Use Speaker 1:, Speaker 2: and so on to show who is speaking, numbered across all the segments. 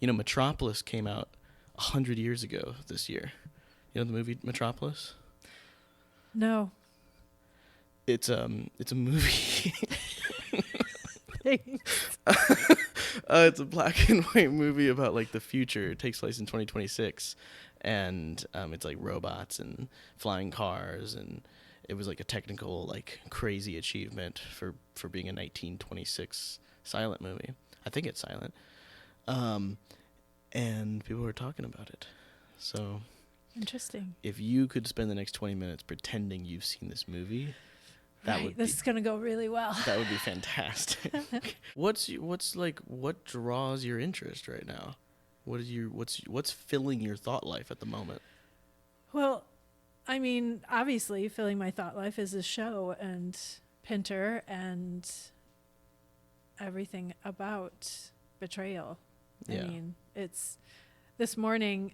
Speaker 1: Metropolis came out 100 years ago this year. You know the movie Metropolis?
Speaker 2: No.
Speaker 1: It's a movie. It's a black and white movie about like the future. It takes place in 2026, and it's like robots and flying cars, and it was like a technical like crazy achievement for being a 1926 silent movie. I think it's silent, and people were talking about it. So
Speaker 2: interesting.
Speaker 1: If you could spend the next 20 minutes pretending you've seen this movie.
Speaker 2: This is gonna go really well.
Speaker 1: That would be fantastic. What draws your interest right now? What's filling your thought life at the moment?
Speaker 2: Well, I mean, obviously, filling my thought life is this show and Pinter and everything about Betrayal.
Speaker 1: Yeah.
Speaker 2: I mean, it's this morning.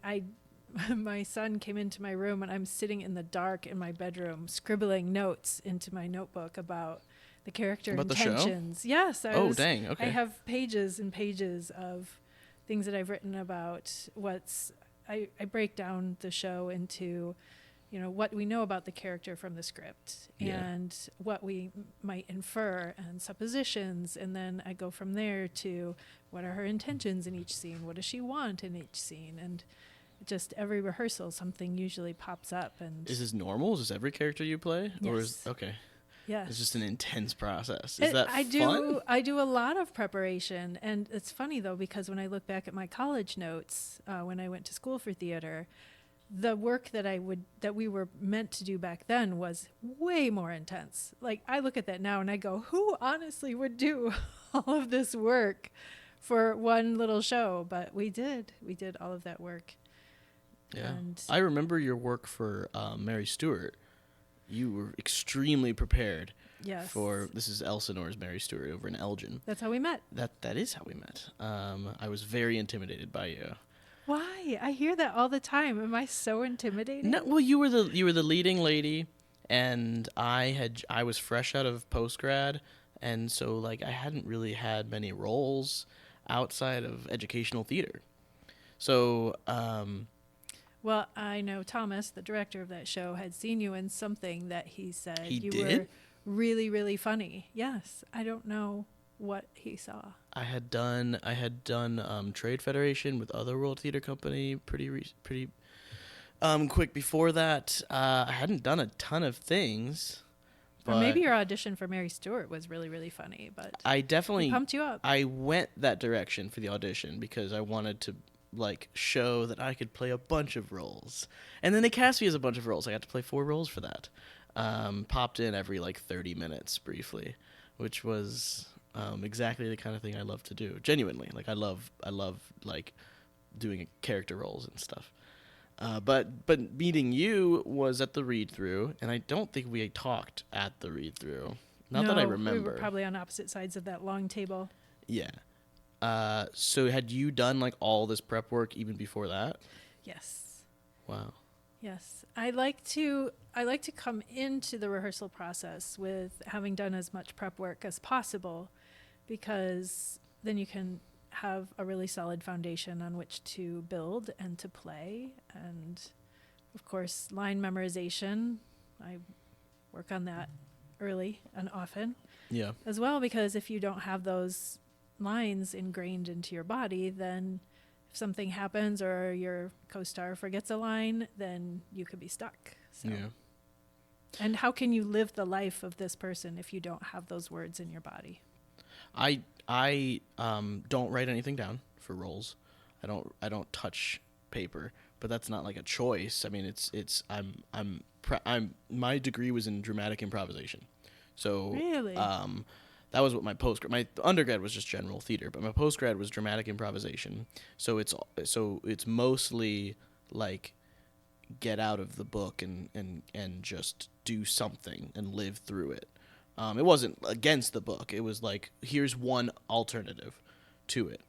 Speaker 2: My son came into my room and I'm sitting in the dark in my bedroom scribbling notes into my notebook about the character
Speaker 1: about
Speaker 2: intentions.
Speaker 1: The show?
Speaker 2: Yes.
Speaker 1: Dang. Okay.
Speaker 2: I have pages and pages of things that I've written about I break down the show into, what we know about the character from the script and what we might infer and suppositions. And then I go from there to what are her intentions in each scene? What does she want in each scene? And just every rehearsal, something usually pops up. And
Speaker 1: is this normal? Is this every character you play?
Speaker 2: Yes.
Speaker 1: Okay.
Speaker 2: Yes.
Speaker 1: It's just an intense process. Is that
Speaker 2: fun? I do a lot of preparation. And it's funny, though, because when I look back at my college notes, when I went to school for theater, the work that we were meant to do back then was way more intense. Like, I look at that now and I go, who honestly would do all of this work for one little show? But we did all of that work.
Speaker 1: Yeah, I remember your work for Mary Stuart. You were extremely prepared.
Speaker 2: Yes.
Speaker 1: This is Elsinore's Mary Stuart over in Elgin.
Speaker 2: That's how we met.
Speaker 1: That is how we met. I was very intimidated by you.
Speaker 2: Why? I hear that all the time. Am I so intimidating?
Speaker 1: No, well, you were the leading lady, and I was fresh out of postgrad, and so like I hadn't really had many roles outside of educational theater. So.
Speaker 2: Well, I know Thomas, the director of that show, had seen you in something that he said
Speaker 1: you
Speaker 2: were really, really funny. Yes. I don't know what he saw.
Speaker 1: I had done Trade Federation with Other World Theater Company pretty quick before that. I hadn't done a ton of things.
Speaker 2: Or maybe your audition for Mary Stuart was really, really funny, but
Speaker 1: I definitely
Speaker 2: pumped you up.
Speaker 1: I went that direction for the audition because I wanted to show that I could play a bunch of roles. And then they cast me as a bunch of roles. I got to play 4 roles for that. Popped in every 30 minutes briefly, which was exactly the kind of thing I love to do. Genuinely. I love doing character roles and stuff. But meeting you was at the read-through, and I don't think we talked at the read-through. Not that I remember.
Speaker 2: We were probably on opposite sides of that long table.
Speaker 1: Yeah. So had you done all this prep work even before that?
Speaker 2: Yes.
Speaker 1: Wow.
Speaker 2: Yes. I like to come into the rehearsal process with having done as much prep work as possible, because then you can have a really solid foundation on which to build and to play. And of course, line memorization. I work on that early and often.
Speaker 1: Yeah.
Speaker 2: As well, because if you don't have those lines ingrained into your body, then if something happens or your co-star forgets a line, then you could be stuck. So.
Speaker 1: Yeah.
Speaker 2: And how can you live the life of this person if you don't have those words in your body?
Speaker 1: I don't write anything down for roles. I don't touch paper, but that's not a choice. I mean, my degree was in dramatic improvisation. So
Speaker 2: really?
Speaker 1: That was what my undergrad was just general theater, but my postgrad was dramatic improvisation. So it's mostly get out of the book and just do something and live through it. It wasn't against the book. It was here's one alternative to it.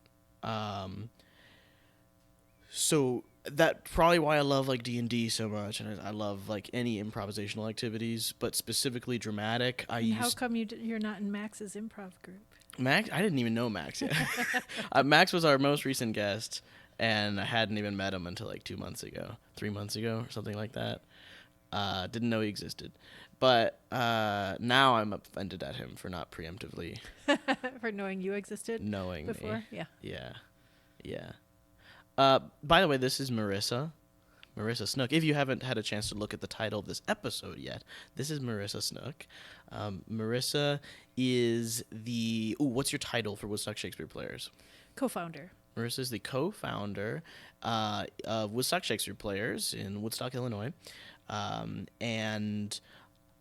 Speaker 1: So that's probably why I love D&D so much, and I love any improvisational activities, but specifically dramatic.
Speaker 2: How come you're not in Max's improv group?
Speaker 1: Max, I didn't even know Max yet. Max was our most recent guest, and I hadn't even met him until like 3 months ago, or something like that. Didn't know he existed. But now I'm offended at him for not preemptively
Speaker 2: For knowing you existed
Speaker 1: knowing
Speaker 2: before.
Speaker 1: me.
Speaker 2: Yeah.
Speaker 1: Yeah. By the way, this is Marisa Snook. If you haven't had a chance to look at the title of this episode yet, this is Marisa Snook. Marisa is the... Ooh, what's your title for Woodstock Shakespeare Players?
Speaker 2: Co-founder.
Speaker 1: Marisa is the co-founder of Woodstock Shakespeare Players in Woodstock, Illinois. And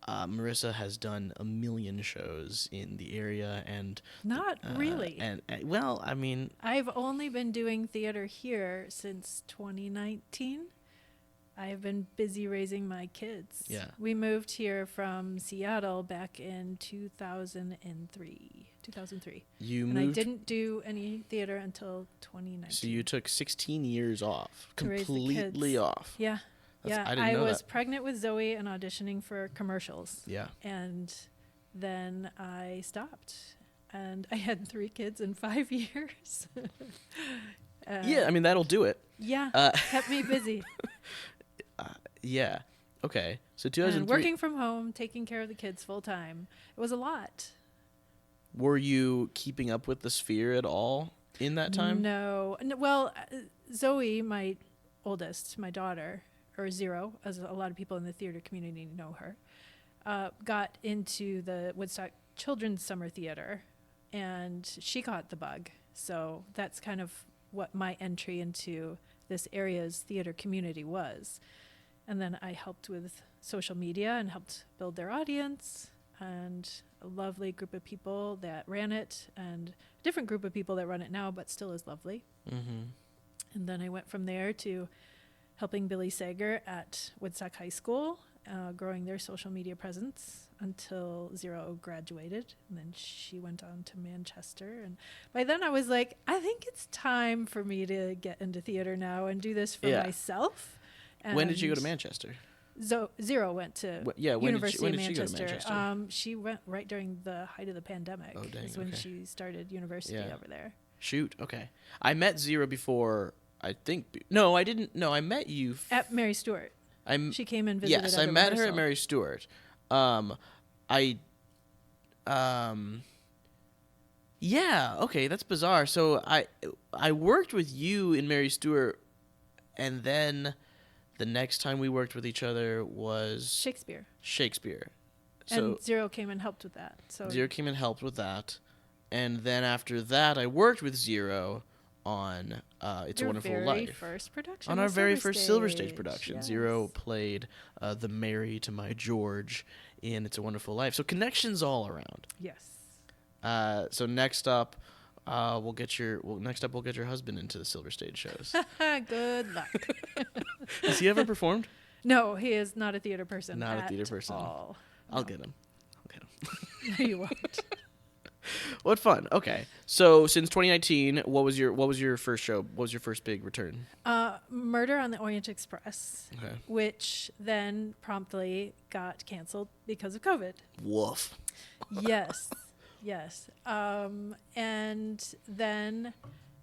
Speaker 1: Marisa has done a million shows in the area, and
Speaker 2: Not really.
Speaker 1: And well, I mean,
Speaker 2: I've only been doing theater here since 2019. I've been busy raising my kids.
Speaker 1: Yeah.
Speaker 2: We moved here from Seattle back in 2003. And I didn't do any theater until 2019.
Speaker 1: So you took 16 years off,
Speaker 2: to raise the
Speaker 1: completely
Speaker 2: kids.
Speaker 1: off.
Speaker 2: Yeah.
Speaker 1: I didn't
Speaker 2: I
Speaker 1: know
Speaker 2: was
Speaker 1: that.
Speaker 2: pregnant with Zoe and auditioning for commercials.
Speaker 1: Yeah.
Speaker 2: And then I stopped. And I had 3 kids in 5 years.
Speaker 1: Yeah, I mean, that'll do it.
Speaker 2: Yeah, kept me busy.
Speaker 1: Yeah. Okay. So
Speaker 2: And
Speaker 1: 2003.
Speaker 2: working from home, taking care of the kids full time. It was a lot.
Speaker 1: Were you keeping up with the Sphere at all in that time?
Speaker 2: No. Well, Zoe, my oldest, my daughter, or Zero, as a lot of people in the theater community know her, got into the Woodstock Children's Summer Theater, and she caught the bug. So that's kind of what my entry into this area's theater community was. And then I helped with social media and helped build their audience, and a lovely group of people that ran it, and a different group of people that run it now, but still is lovely.
Speaker 1: Mm-hmm.
Speaker 2: And then I went from there to helping Billy Sager at Woodstock High School, growing their social media presence until Zero graduated. And then she went on to Manchester. And by then I was like, I think it's time for me to get into theater now and do this for myself. And
Speaker 1: when did you go to Manchester?
Speaker 2: Zero went to
Speaker 1: when
Speaker 2: University
Speaker 1: did she go to
Speaker 2: of Manchester.
Speaker 1: Manchester?
Speaker 2: She went right during the height of the pandemic.
Speaker 1: Oh, dang,
Speaker 2: is when
Speaker 1: okay.
Speaker 2: she started university over there.
Speaker 1: Shoot. Okay. I met Zero before. I think. No, I didn't. No, I met you
Speaker 2: At Mary Stewart. She came and visited.
Speaker 1: Yes,
Speaker 2: at
Speaker 1: I
Speaker 2: a
Speaker 1: met her
Speaker 2: rehearsal.
Speaker 1: at Mary Stewart. Yeah, okay, that's bizarre. So I worked with you in Mary Stewart, and then the next time we worked with each other was
Speaker 2: Shakespeare.
Speaker 1: So
Speaker 2: And Zero came and helped with that. So
Speaker 1: Zero came and helped with that, and then after that, I worked with Zero on It's a Wonderful Life.
Speaker 2: First production
Speaker 1: On our
Speaker 2: was
Speaker 1: very first Silverstage
Speaker 2: Silverstage,
Speaker 1: production,
Speaker 2: yes.
Speaker 1: Zero played the Mary to my George in It's a Wonderful Life. So connections all around.
Speaker 2: Yes.
Speaker 1: So next up, we'll get your husband into the Silverstage shows.
Speaker 2: Good luck.
Speaker 1: Has he ever performed?
Speaker 2: No, he is not a theater person.
Speaker 1: Not a
Speaker 2: at
Speaker 1: theater person.
Speaker 2: all.
Speaker 1: I'll get him.
Speaker 2: No, you won't.
Speaker 1: What fun. Okay. So since 2019, what was your first show? What was your first big return?
Speaker 2: Murder on the Orient Express,
Speaker 1: Okay.
Speaker 2: which then promptly got canceled because of COVID.
Speaker 1: Woof.
Speaker 2: Yes. And then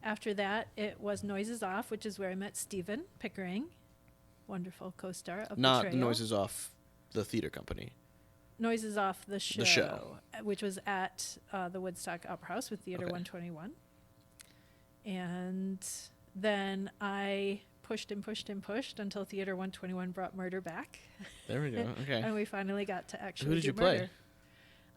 Speaker 2: after that, it was Noises Off, which is where I met Stephen Pickering, wonderful co-star of
Speaker 1: Not
Speaker 2: Betrayal.
Speaker 1: Noises Off the theater company.
Speaker 2: Noises Off the show.
Speaker 1: The show.
Speaker 2: Which was at the Woodstock Opera House with Theater 121. And then I pushed until Theater 121 brought Murder back.
Speaker 1: There we go. Okay.
Speaker 2: And we finally got to actually
Speaker 1: Who did
Speaker 2: do
Speaker 1: you play?
Speaker 2: Murder.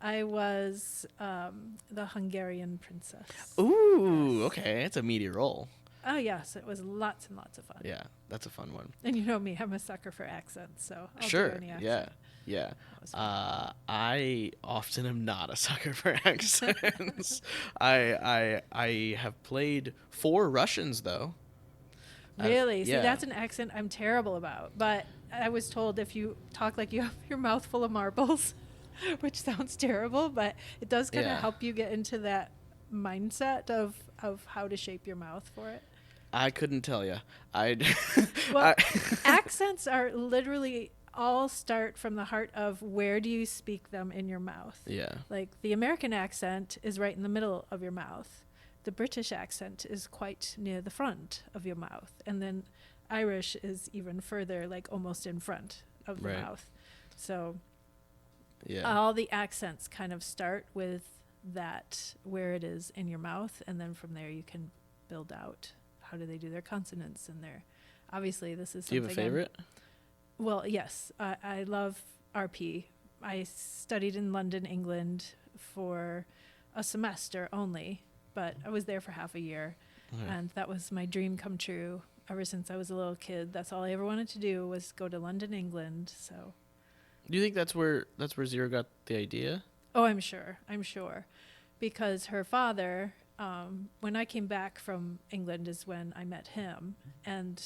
Speaker 2: I was the Hungarian princess.
Speaker 1: Ooh, okay. It's a meaty role.
Speaker 2: Oh, yes. It was lots and lots of fun.
Speaker 1: Yeah, that's a fun one.
Speaker 2: And you know me, I'm a sucker for accents, so I'll
Speaker 1: Sure.
Speaker 2: do any accent.
Speaker 1: Yeah.
Speaker 2: That was fun.
Speaker 1: I often am not a sucker for accents. I have played 4 Russians though.
Speaker 2: Really? See,
Speaker 1: yeah.
Speaker 2: that's an accent I'm terrible about. But I was told if you talk like you have your mouth full of marbles, which sounds terrible, but it does kind of help you get into that mindset of how to shape your mouth for it.
Speaker 1: I couldn't tell you.
Speaker 2: Well, accents are literally all start from the heart of where do you speak them in your mouth.
Speaker 1: Yeah.
Speaker 2: Like the American accent is right in the middle of your mouth. The British accent is quite near the front of your mouth. And then Irish is even further, like almost in front of the mouth. So all the accents kind of start with that, where it is in your mouth. And then from there you can build out how do they do their consonants and their, obviously this is something.
Speaker 1: Do you have a favorite?
Speaker 2: Well, yes. I love RP. I studied in London, England for a semester only, but I was there for half a year. Okay. And that was my dream come true ever since I was a little kid. That's all I ever wanted to do was go to London, England. So
Speaker 1: do you think that's where Zero got the idea?
Speaker 2: Oh, I'm sure. Because her father, when I came back from England is when I met him, and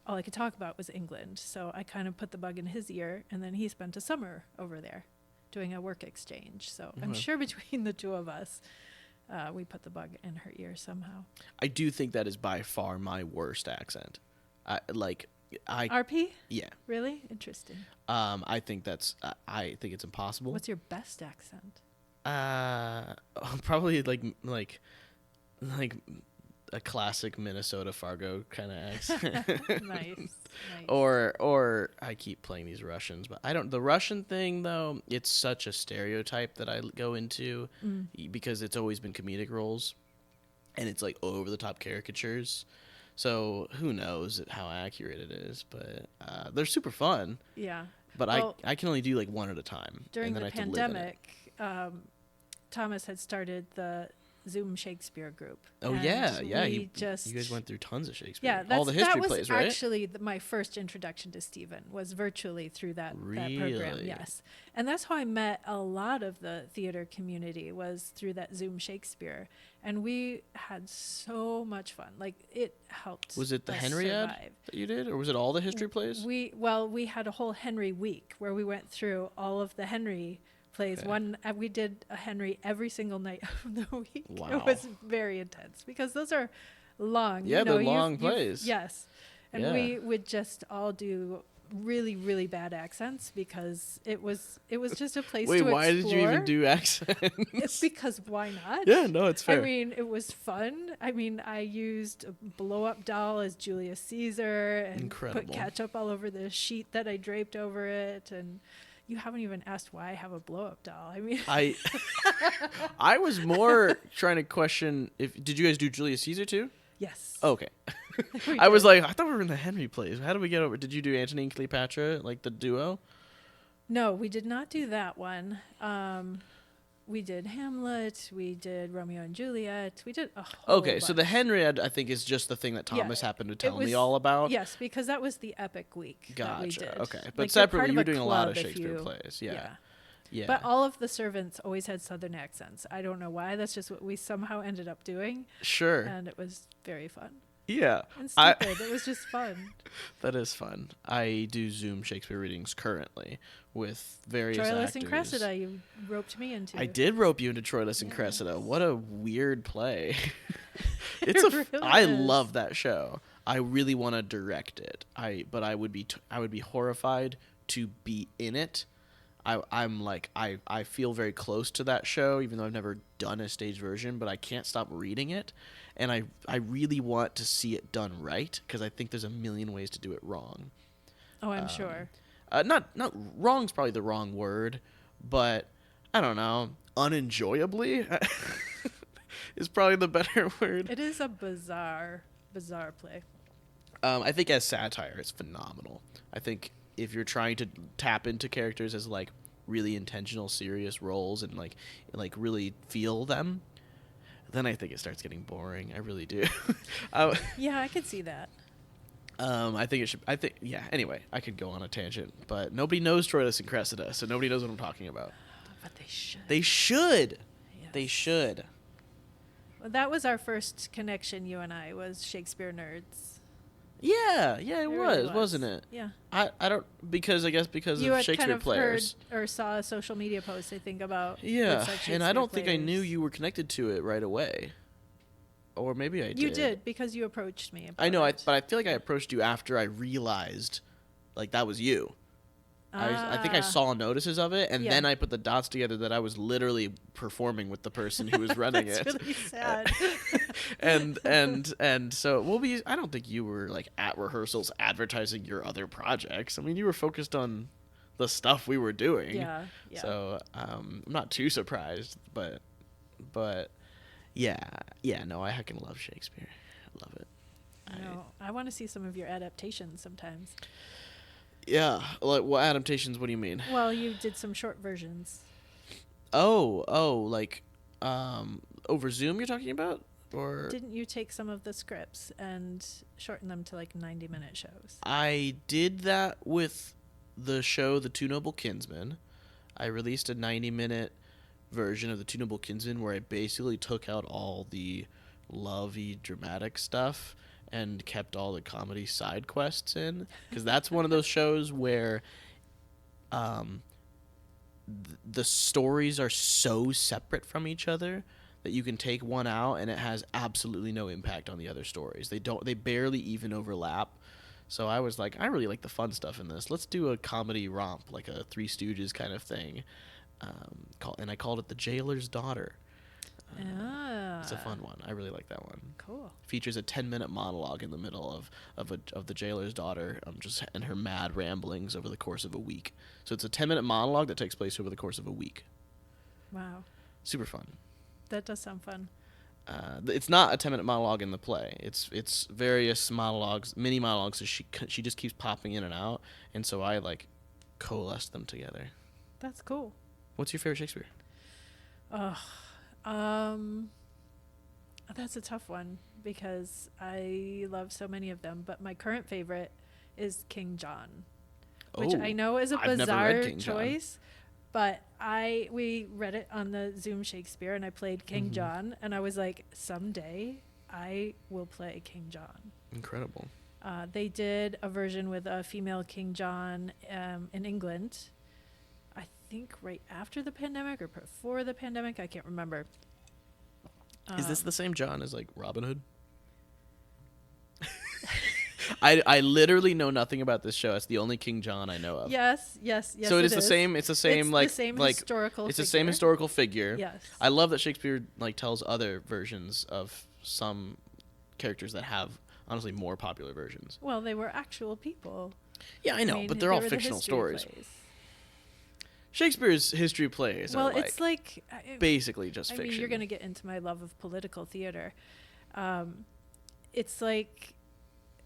Speaker 2: all I could talk about was England. So I kind of put the bug in his ear, and then he spent a summer over there doing a work exchange. So I'm sure between the two of us, we put the bug in her ear somehow.
Speaker 1: I do think that is by far my worst accent.
Speaker 2: RP?
Speaker 1: Yeah.
Speaker 2: Really? Interesting.
Speaker 1: I think it's impossible.
Speaker 2: What's your best accent?
Speaker 1: Probably like a classic Minnesota Fargo kind of accent.
Speaker 2: Nice.
Speaker 1: Or I keep playing these Russians, but the Russian thing though, it's such a stereotype that I go into because it's always been comedic roles and it's like over the top caricatures. So who knows how accurate it is, but they're super fun.
Speaker 2: Yeah.
Speaker 1: But I can only do like one at a time.
Speaker 2: During the pandemic, Thomas had started the Zoom Shakespeare group.
Speaker 1: Oh, yeah. You guys went through tons of Shakespeare.
Speaker 2: Yeah,
Speaker 1: all the history plays, right?
Speaker 2: That was actually my first introduction to Stephen, was virtually through that program. Yes. And that's how I met a lot of the theater community, was through that Zoom Shakespeare. And we had so much fun. Like, it helped.
Speaker 1: Was it the Henry ad that you did, or was it all the history plays?
Speaker 2: We had a whole Henry week where we went through all of the Henry plays. Okay. We did a Henry every single night of the week. Wow. It was very intense because those are long.
Speaker 1: Yeah, they're long plays.
Speaker 2: Yes. And we would just all do really, really bad accents because it was just a place to explore.
Speaker 1: Wait, why did you even do accents?
Speaker 2: It's because why not?
Speaker 1: Yeah, no, it's fair.
Speaker 2: I mean, it was fun. I mean, I used a blow-up doll as Julius Caesar and put ketchup all over the sheet that I draped over it. And you haven't even asked why I have a blow-up doll. I mean,
Speaker 1: I was more trying to question did you guys do Julius Caesar too?
Speaker 2: Yes.
Speaker 1: Oh, okay. I was like, I thought we were in the Henry plays. How did we get over? Did you do Antony and Cleopatra, like the duo?
Speaker 2: No, we did not do that one. We did Hamlet. We did Romeo and Juliet. We did a whole bunch.
Speaker 1: So the Henry, I think, is just the thing that Thomas happened to tell me all about.
Speaker 2: Yes, because that was the epic week that we did.
Speaker 1: Okay. But separately, you were doing a lot of Shakespeare plays. Yeah.
Speaker 2: But all of the servants always had Southern accents. I don't know why. That's just what we somehow ended up doing.
Speaker 1: Sure.
Speaker 2: And it was very fun.
Speaker 1: Yeah.
Speaker 2: And stupid. It was just fun.
Speaker 1: That is fun. I do Zoom Shakespeare readings currently with various actors.
Speaker 2: Troilus and Cressida, you roped me into.
Speaker 1: I did rope you into Troilus and Cressida. What a weird play. I love that show. I really want to direct it. But I would be horrified to be in it. I feel very close to that show, even though I've never done a stage version, but I can't stop reading it. And I really want to see it done right, because I think there's a million ways to do it wrong.
Speaker 2: Oh, I'm sure.
Speaker 1: Not wrong's probably the wrong word, but I don't know. Unenjoyably is probably the better word.
Speaker 2: It is a bizarre play.
Speaker 1: I think as satire, it's phenomenal. I think if you're trying to tap into characters as like really intentional, serious roles and like really feel them, then I think it starts getting boring. I really do.
Speaker 2: Yeah, I could see that.
Speaker 1: Anyway, I could go on a tangent, but nobody knows Troilus and Cressida, so nobody knows what I'm talking about.
Speaker 2: But they should.
Speaker 1: They should.
Speaker 2: Yes.
Speaker 1: They should.
Speaker 2: Well, that was our first connection, you and I, was Shakespeare nerds.
Speaker 1: Yeah, it was, wasn't it?
Speaker 2: Yeah.
Speaker 1: I don't, because of Shakespeare
Speaker 2: kind of
Speaker 1: players.
Speaker 2: Heard or saw a social media post, I think, about
Speaker 1: and I don't think I knew you were connected to it right away. Or maybe I did.
Speaker 2: You did, because you approached me about
Speaker 1: I know,
Speaker 2: it.
Speaker 1: but I feel like I approached you after I realized, like, that was you. I think I saw notices of it, and then I put the dots together that I was literally performing with the person who was running
Speaker 2: That's
Speaker 1: it.
Speaker 2: really sad.
Speaker 1: and so I don't think you were like at rehearsals advertising your other projects. I mean, you were focused on the stuff we were doing.
Speaker 2: Yeah.
Speaker 1: So I'm not too surprised, but no, I heckin' love Shakespeare. I love it.
Speaker 2: I want to see some of your adaptations sometimes.
Speaker 1: Yeah, like what adaptations? What do you mean?
Speaker 2: Well, you did some short versions.
Speaker 1: Like over Zoom you're talking about? Or
Speaker 2: didn't you take some of the scripts and shorten them to like 90-minute shows?
Speaker 1: I did that with the show The Two Noble Kinsmen. I released a 90-minute version of The Two Noble Kinsmen where I basically took out all the lovey dramatic stuff and kept all the comedy side quests in, because that's one of those shows where the stories are so separate from each other that you can take one out and it has absolutely no impact on the other stories. They barely even overlap. So I was like, I really like the fun stuff in this. Let's do a comedy romp, like a Three Stooges kind of thing. And I called it The Jailer's Daughter. It's a fun one. I really like that one.
Speaker 2: Cool.
Speaker 1: Features a 10-minute monologue in the middle of the jailer's daughter, and her mad ramblings over the course of a week. So it's a 10-minute monologue that takes place over the course of a week.
Speaker 2: Wow.
Speaker 1: Super fun.
Speaker 2: That does sound fun.
Speaker 1: It's not a 10-minute monologue in the play. It's various monologues, mini monologues. So she just keeps popping in and out, and so I like coalesced them together.
Speaker 2: That's cool.
Speaker 1: What's your favorite Shakespeare?
Speaker 2: That's a tough one because I love so many of them, but my current favorite is King John, which I know is a bizarre choice, but we read it on the Zoom Shakespeare and I played King John, and I was like, someday I will play King John.
Speaker 1: Incredible.
Speaker 2: They did a version with a female King John in England, I think right after the pandemic or before the pandemic, I can't remember.
Speaker 1: Is this the same John as like Robin Hood? I literally know nothing about this show. It's the only King John I know of.
Speaker 2: Yes.
Speaker 1: So it is the same. It's the same like
Speaker 2: the same
Speaker 1: like
Speaker 2: historical.
Speaker 1: It's
Speaker 2: figure.
Speaker 1: the same historical figure.
Speaker 2: Yes.
Speaker 1: I love that Shakespeare like tells other versions of some characters that have honestly more popular versions.
Speaker 2: Well, they were actual people.
Speaker 1: Yeah, I know, but they're all fictional stories.
Speaker 2: Plays.
Speaker 1: Shakespeare's history plays are
Speaker 2: it's like
Speaker 1: basically just fiction.
Speaker 2: I mean, you're going to get into my love of political theater. It's like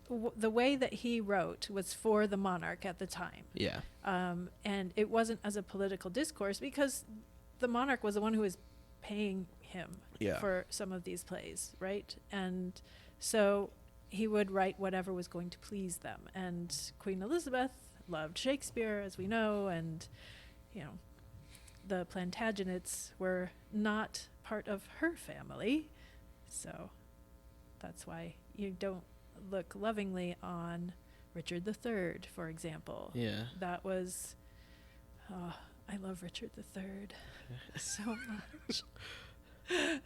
Speaker 2: the way that he wrote was for the monarch at the time.
Speaker 1: Yeah.
Speaker 2: And it wasn't as a political discourse because the monarch was the one who was paying him for some of these plays, right? And so he would write whatever was going to please them. And Queen Elizabeth loved Shakespeare, as we know, and the Plantagenets were not part of her family, so that's why you don't look lovingly on Richard III, for example.
Speaker 1: Yeah.
Speaker 2: That was, I love Richard III so much.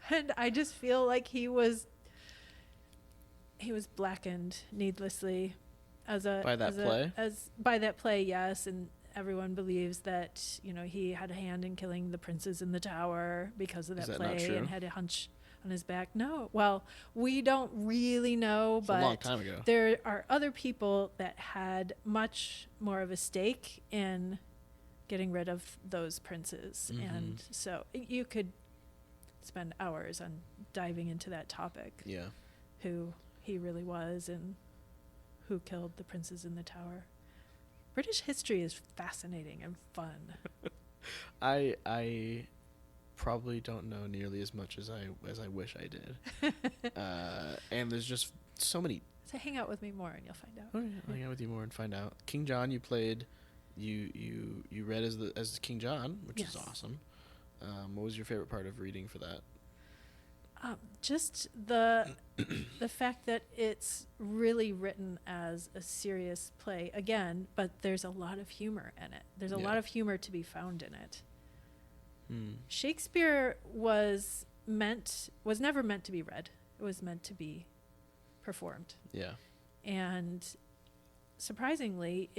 Speaker 2: And I just feel like he was blackened needlessly by that play, yes, and everyone believes that he had a hand in killing the princes in the tower because of that play and had a hunch on his back. No, well, we don't really know, but
Speaker 1: a long time ago.
Speaker 2: There are other people that had much more of a stake in getting rid of those princes, and so you could spend hours on diving into that topic.
Speaker 1: Yeah,
Speaker 2: who he really was and who killed the princes in the tower. British history is fascinating and fun.
Speaker 1: I probably don't know nearly as much as I wish I did. And there's just so many.
Speaker 2: So hang out with me more and you'll find out.
Speaker 1: Oh yeah, I'll hang out with you more and find out. King John, you played, you read as King John, which is awesome. What was your favorite part of reading for that?
Speaker 2: Just the fact that it's really written as a serious play again, but there's a lot of humor in it. There's a lot of humor to be found in it. Shakespeare was never meant to be read. It was meant to be performed.
Speaker 1: Yeah.
Speaker 2: And surprisingly,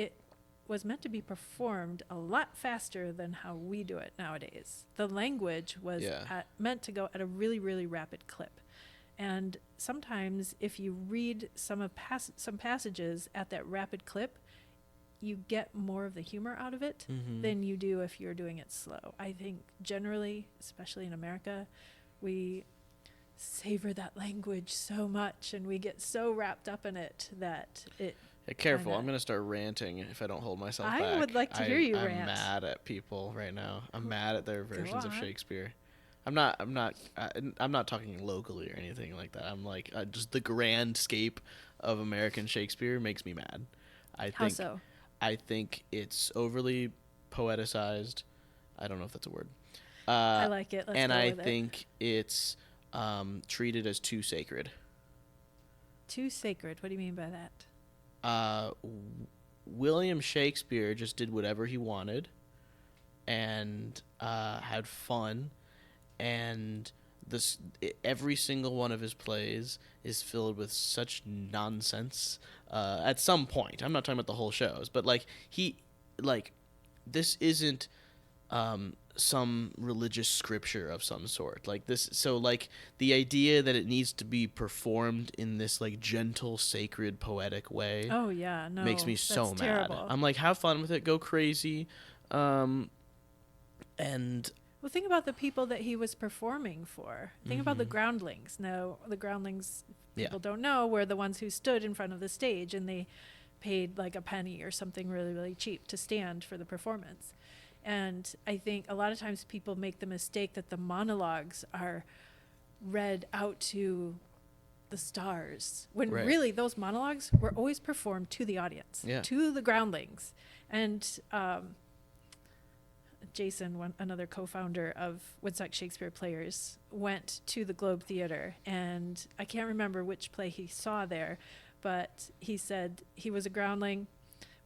Speaker 2: was meant to be performed a lot faster than how we do it nowadays. The language was meant to go at a really, really rapid clip. And sometimes if you read some passages at that rapid clip, you get more of the humor out of it than you do if you're doing it slow. I think generally, especially in America, we savor that language so much and we get so wrapped up in it that it...
Speaker 1: Careful, I'm going to start ranting if I don't hold myself back.
Speaker 2: I would like to hear you rant.
Speaker 1: I'm mad at people right now. I'm mad at their versions of Shakespeare. I'm not talking locally or anything like that. I'm like, just the grand scape of American Shakespeare makes me mad.
Speaker 2: How so?
Speaker 1: I think it's overly poeticized. I don't know if that's a word.
Speaker 2: I like it. Let's
Speaker 1: and
Speaker 2: go
Speaker 1: I
Speaker 2: with
Speaker 1: think it's treated as too sacred.
Speaker 2: Too sacred? What do you mean by that?
Speaker 1: William Shakespeare just did whatever he wanted and had fun. And every single one of his plays is filled with such nonsense. At some point, I'm not talking about the whole shows, but this isn't some religious scripture of some sort. Like this, so like the idea that it needs to be performed in this like gentle, sacred, poetic way.
Speaker 2: Oh yeah, no,
Speaker 1: makes me so mad.
Speaker 2: Terrible.
Speaker 1: I'm like, have fun with it, go crazy, and.
Speaker 2: Well, think about the people that he was performing for. Think about the groundlings. Now, the groundlings, people don't know, were the ones who stood in front of the stage and they paid like a penny or something really, really cheap to stand for the performance. And I think a lot of times people make the mistake that the monologues are read out to the stars, when really those monologues were always performed to the audience, to the groundlings. And Jason, another co-founder of Woodstock Shakespeare Players, went to the Globe Theater, and I can't remember which play he saw there, but he said he was a groundling,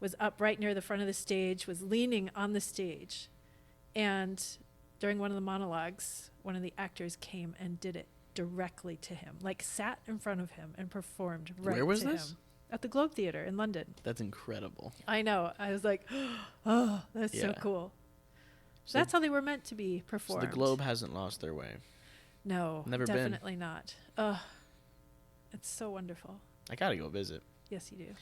Speaker 2: was up right near the front of the stage, was leaning on the stage, and during one of the monologues, one of the actors came and did it directly to him, like sat in front of him and performed right to him.
Speaker 1: Where was this?
Speaker 2: At the Globe Theater in London.
Speaker 1: That's incredible.
Speaker 2: I know. I was like, oh, that's so cool. So that's how they were meant to be performed.
Speaker 1: So the Globe hasn't lost their way.
Speaker 2: No,
Speaker 1: Never
Speaker 2: definitely not. It's so wonderful.
Speaker 1: I gotta go visit.
Speaker 2: Yes, you do.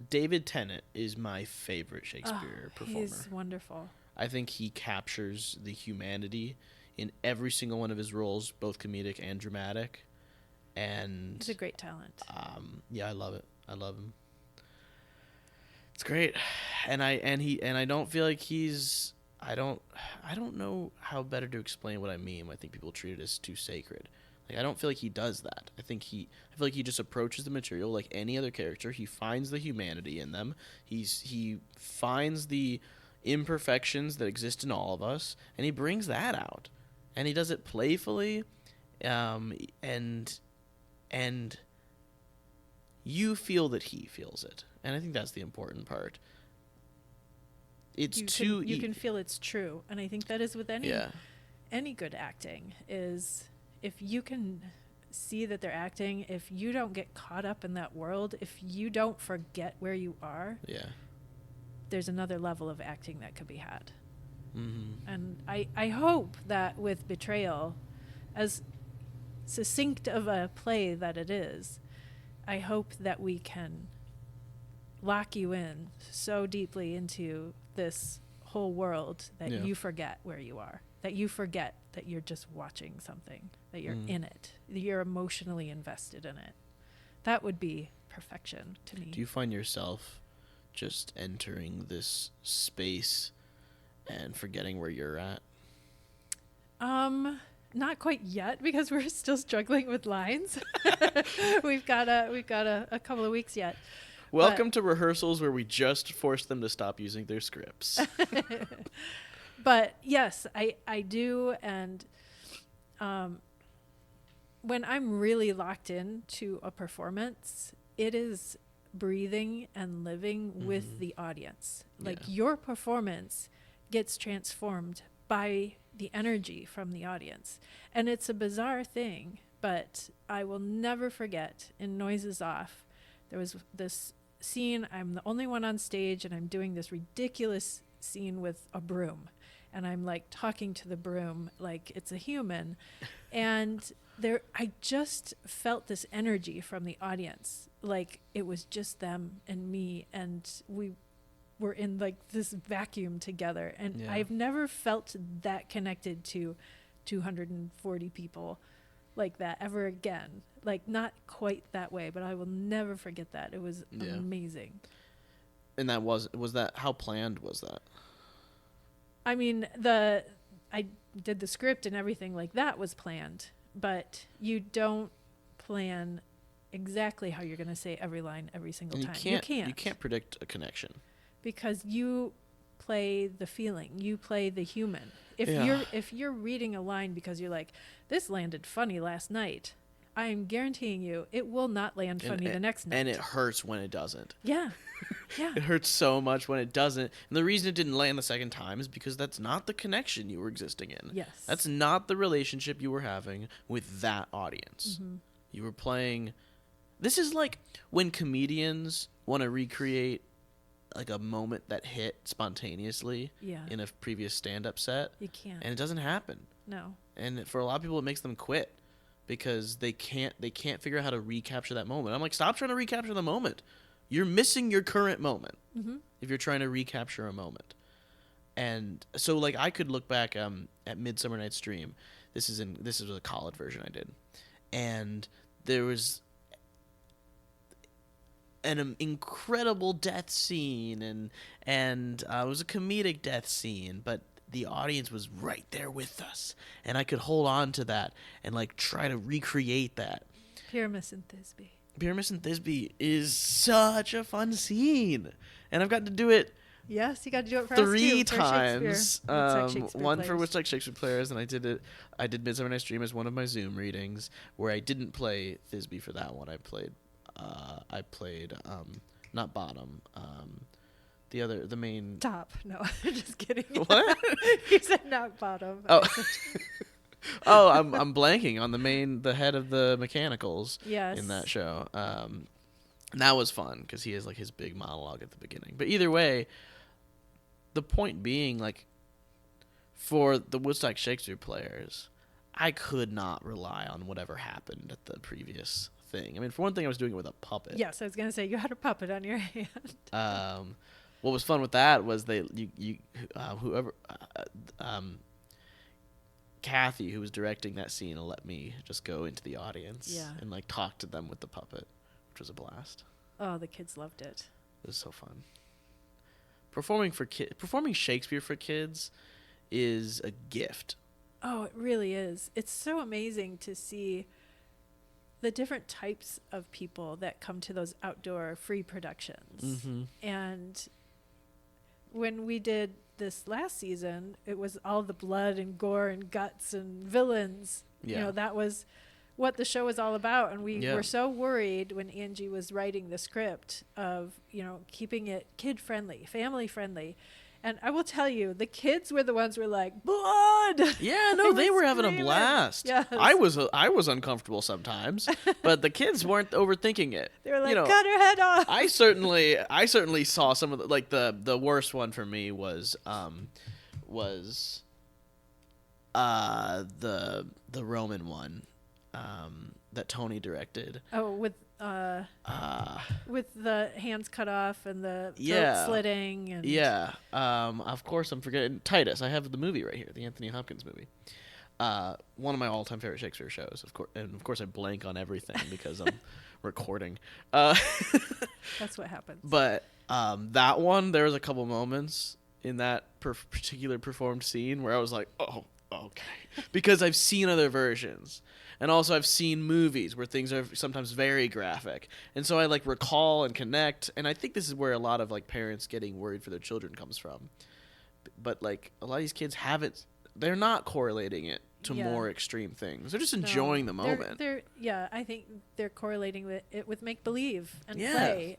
Speaker 1: David Tennant is my favorite Shakespeare performer.
Speaker 2: He's wonderful.
Speaker 1: I think he captures the humanity in every single one of his roles, both comedic and dramatic. And
Speaker 2: he's a great talent.
Speaker 1: Yeah, I love it. I love him. It's great. And I don't feel like he's I don't know how better to explain what I mean when I think people treat it as too sacred. Like, I don't feel like he does that. I feel like he just approaches the material like any other character. He finds the humanity in them. He finds the imperfections that exist in all of us, and he brings that out. And he does it playfully, and you feel that he feels it. And I think that's the important part. You
Speaker 2: can feel it's true, and I think that is with any good acting, is if you can see that they're acting, if you don't get caught up in that world, if you don't forget where you are, there's another level of acting that could be had. And I hope that with Betrayal, as succinct of a play that it is, I hope that we can lock you in so deeply into this whole world that you forget where you are, that you forget that you're just watching something, that you're in it, that you're emotionally invested in it. That would be perfection to me.
Speaker 1: Do you find yourself just entering this space and forgetting where you're at?
Speaker 2: Not quite yet, because we're still struggling with lines. We've got a couple of weeks yet.
Speaker 1: Welcome to rehearsals where we just force them to stop using their scripts.
Speaker 2: But yes, I do. And when I'm really locked into a performance, it is breathing and living with the audience. Like, your performance gets transformed by the energy from the audience. And it's a bizarre thing, but I will never forget in Noises Off, there was this scene, I'm the only one on stage, and I'm doing this ridiculous scene with a broom, and I'm like talking to the broom like it's a human, and I just felt this energy from the audience, like it was just them and me, and we were in like this vacuum together, and I've never felt that connected to 240 people like that ever again. Like, not quite that way, but I will never forget that. It was amazing.
Speaker 1: And that was that, how planned was that?
Speaker 2: I mean, I did the script and everything like that was planned, but you don't plan exactly how you're going to say every line every single time. You
Speaker 1: can't predict a connection.
Speaker 2: Because you play the feeling, you play the human. If you're reading a line because you're like, this landed funny last night, I am guaranteeing you it will not land funny the next night.
Speaker 1: And it hurts when it doesn't.
Speaker 2: Yeah.
Speaker 1: It hurts so much when it doesn't. And the reason it didn't land the second time is because that's not the connection you were existing in.
Speaker 2: Yes.
Speaker 1: That's not the relationship you were having with that audience.
Speaker 2: Mm-hmm.
Speaker 1: You were playing... This is like when comedians want to recreate like a moment that hit spontaneously in a previous stand-up set.
Speaker 2: You can't.
Speaker 1: And it doesn't happen.
Speaker 2: No.
Speaker 1: And for a lot of people, it makes them quit because they can't figure out how to recapture that moment. I'm like, stop trying to recapture the moment. You're missing your current moment if you're trying to recapture a moment. And so, like, I could look back at Midsummer Night's Dream. This is a college version I did, and there was an incredible death scene, and it was a comedic death scene, but the audience was right there with us, and I could hold on to that and like try to recreate that.
Speaker 2: Pyramus and Thisbe.
Speaker 1: Pyramus and Thisbe is such a fun scene, and I've got to do it.
Speaker 2: Yes, you got to do it for
Speaker 1: 3
Speaker 2: us too,
Speaker 1: times. One
Speaker 2: players.
Speaker 1: for Woodstock Shakespeare players, and I did Midsummer Night's Dream as one of my Zoom readings, where I didn't play Thisbe for that one. I played not bottom. The main
Speaker 2: top. No, just kidding.
Speaker 1: What?
Speaker 2: You said not bottom.
Speaker 1: Oh. I'm blanking on the head of the mechanicals in that show. And that was fun because he has like his big monologue at the beginning. But either way, the point being, like, for the Woodstock Shakespeare players, I could not rely on whatever happened at the previous thing. I mean, for one thing, I was doing it with a puppet.
Speaker 2: Yes, I was gonna say you had a puppet on your hand.
Speaker 1: What was fun with that was Kathy, who was directing that scene, let me just go into the audience and like talk to them with the puppet, which was a blast.
Speaker 2: Oh, the kids loved it.
Speaker 1: It was so fun. Performing Shakespeare for kids is a gift.
Speaker 2: Oh, it really is. It's so amazing to see the different types of people that come to those outdoor free productions.
Speaker 1: Mm-hmm.
Speaker 2: And when we did this last season, it was all the blood and gore and guts and villains.
Speaker 1: Yeah.
Speaker 2: You know, that was what the show was all about. And we were so worried when Angie was writing the script of, you know, keeping it kid friendly, family friendly. And I will tell you, the kids were the ones who were like, blood!
Speaker 1: Yeah, no, they were having a blast.
Speaker 2: Yes.
Speaker 1: I was uncomfortable sometimes, but the kids weren't overthinking it.
Speaker 2: They were like, cut her head off!
Speaker 1: I certainly saw some of the worst one for me was the Roman one that Tony directed.
Speaker 2: Oh, with the hands cut off and the throat slitting. And
Speaker 1: of course I'm forgetting Titus. I have the movie right here, the Anthony Hopkins movie. One of my all-time favorite Shakespeare shows, of course I blank on everything because I'm recording.
Speaker 2: That's what happens.
Speaker 1: But that one, there was a couple moments in that particular performed scene where I was like, oh, okay, because I've seen other versions. And also I've seen movies where things are sometimes very graphic. And so I like recall and connect. And I think this is where a lot of like parents getting worried for their children comes from. But like a lot of these kids they're not correlating it to more extreme things. They're just enjoying the moment.
Speaker 2: I think they're correlating it with make-believe and play.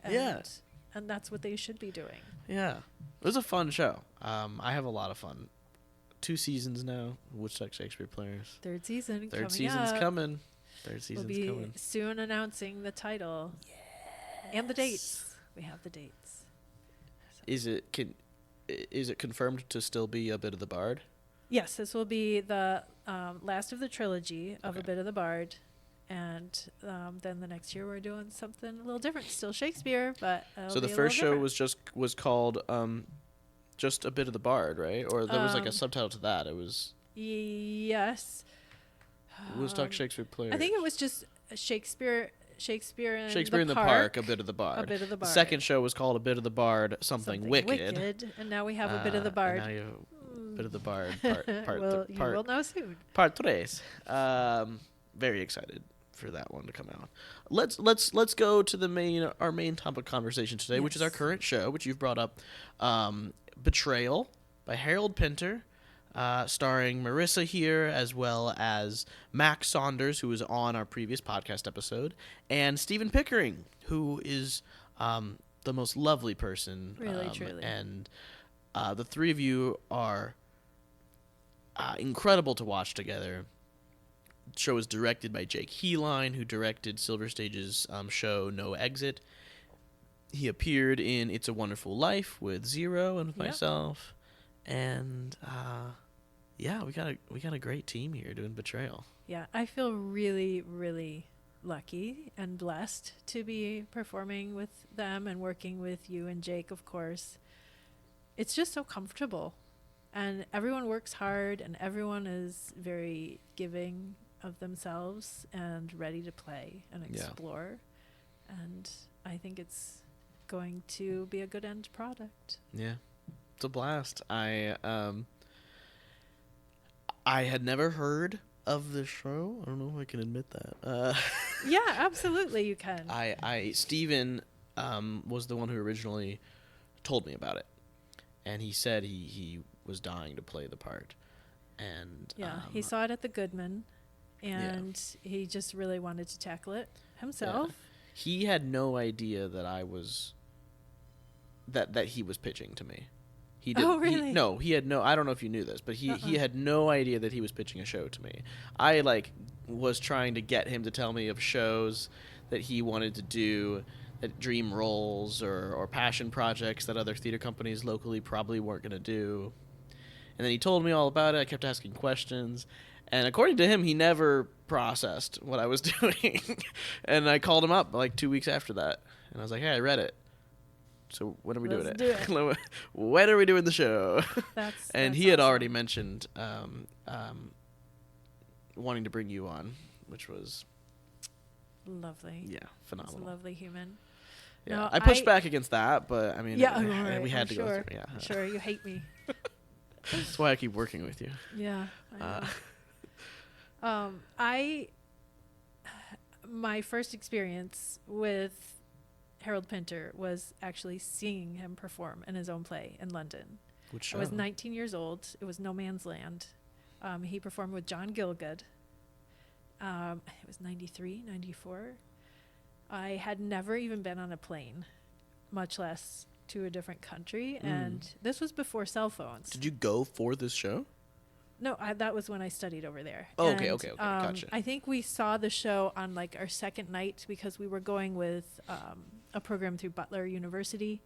Speaker 2: And that's what they should be doing. Yeah.
Speaker 1: It was a fun show. I have a lot of fun. 2 seasons now, Woodstock Shakespeare players.
Speaker 2: Third season's
Speaker 1: coming. Third season's
Speaker 2: we'll be
Speaker 1: coming.
Speaker 2: soon announcing the title and the dates. we have the dates. So.
Speaker 1: Is it confirmed to still be A Bit of the Bard?
Speaker 2: Yes, this will be the last of the trilogy of A Bit of the Bard. And then the next year we're doing something a little different. Still Shakespeare, but
Speaker 1: so the first show was called just A Bit of the Bard, right? Or there was like a subtitle to that. It was
Speaker 2: yes.
Speaker 1: Woodstock Shakespeare Players.
Speaker 2: I think it was just Shakespeare
Speaker 1: in the Park, A Bit of the Bard.
Speaker 2: A Bit of the Bard.
Speaker 1: The second show was called A Bit of the Bard, something wicked.
Speaker 2: And now we have A Bit of the Bard.
Speaker 1: Now you have A Bit of the Bard, part
Speaker 2: you will know soon.
Speaker 1: Part tres. Very excited for that one to come out. Let's go to our main topic of conversation today, which is our current show, which you've brought up, Betrayal by Harold Pinter, starring Marisa here, as well as Max Saunders, who was on our previous podcast episode, and Stephen Pickering, who is the most lovely person.
Speaker 2: Really, truly.
Speaker 1: And the three of you are incredible to watch together. The show is directed by Jake Heeline, who directed Silverstage's show No Exit. He appeared in It's a Wonderful Life with Zero and with myself. And we got a great team here doing Betrayal.
Speaker 2: Yeah, I feel really, really lucky and blessed to be performing with them and working with you and Jake, of course. It's just so comfortable, and everyone works hard, and everyone is very giving of themselves and ready to play and explore. And I think it's going to be a good end product.
Speaker 1: Yeah. It's a blast. I had never heard of the show. I don't know if I can admit that.
Speaker 2: Yeah, absolutely you can.
Speaker 1: Steven was the one who originally told me about it. And he said he was dying to play the part. And
Speaker 2: he saw it at the Goodman, and he just really wanted to tackle it himself.
Speaker 1: Yeah. He had no idea that I was that he was pitching to me. He didn't.
Speaker 2: Oh, really?
Speaker 1: He had no. I don't know if you knew this, but he had no idea that he was pitching a show to me. I was trying to get him to tell me of shows that he wanted to do, that dream roles or passion projects that other theater companies locally probably weren't going to do. And then he told me all about it. I kept asking questions, and according to him, he never processed what I was doing. And I called him up 2 weeks after that, and I was like, "Hey, I read it. So when are we doing it? When are we doing the show?" And he had already mentioned wanting to bring you on, which was
Speaker 2: lovely.
Speaker 1: Yeah, phenomenal.
Speaker 2: He's a lovely human.
Speaker 1: Yeah,
Speaker 2: no,
Speaker 1: I pushed back against that, but I mean, we had to go through. Yeah,
Speaker 2: sure. You hate me.
Speaker 1: That's why I keep working with you.
Speaker 2: Yeah. My first experience with Harold Pinter was actually seeing him perform in his own play in London.
Speaker 1: Which show?
Speaker 2: I was 19 years old. It was No Man's Land. He performed with John Gielgud. It was 93, 94. I had never even been on a plane, much less to a different country. And this was before cell phones.
Speaker 1: Did you go for this show?
Speaker 2: No, that was when I studied over there.
Speaker 1: Oh, okay, gotcha.
Speaker 2: I think we saw the show on our second night because we were going with a program through Butler University.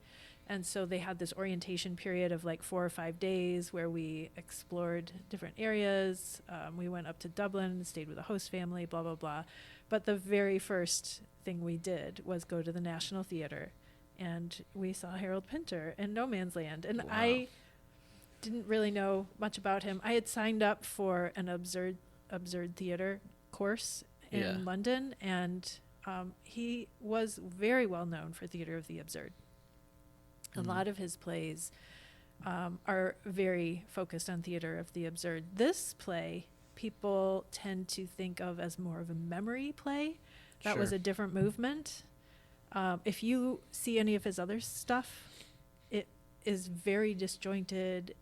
Speaker 2: And so they had this orientation period of 4 or 5 days where we explored different areas. We went up to Dublin, stayed with a host family, blah, blah, blah. But the very first thing we did was go to the National Theater, and we saw Harold Pinter in No Man's Land. And I didn't really know much about him. I had signed up for an absurd theater course in London, and he was very well known for Theater of the Absurd. A lot of his plays are very focused on theater of the absurd. This play, people tend to think of as more of a memory play. That was a different movement. If you see any of his other stuff, it is very disjointed.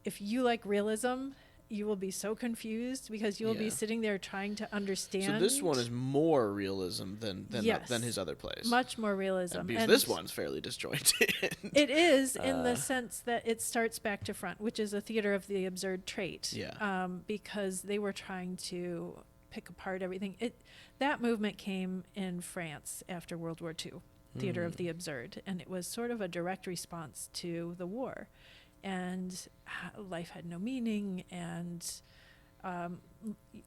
Speaker 2: If you like realism, you will be so confused because you will be sitting there trying to understand.
Speaker 1: So this one is more realism than his other plays.
Speaker 2: Much more realism.
Speaker 1: Because this one's fairly disjointed.
Speaker 2: It is in the sense that it starts back to front, which is a theater of the absurd trait.
Speaker 1: Yeah.
Speaker 2: Because they were trying to pick apart everything. That movement came in France after World War II. theater of the absurd, and it was sort of a direct response to the war, and life had no meaning, and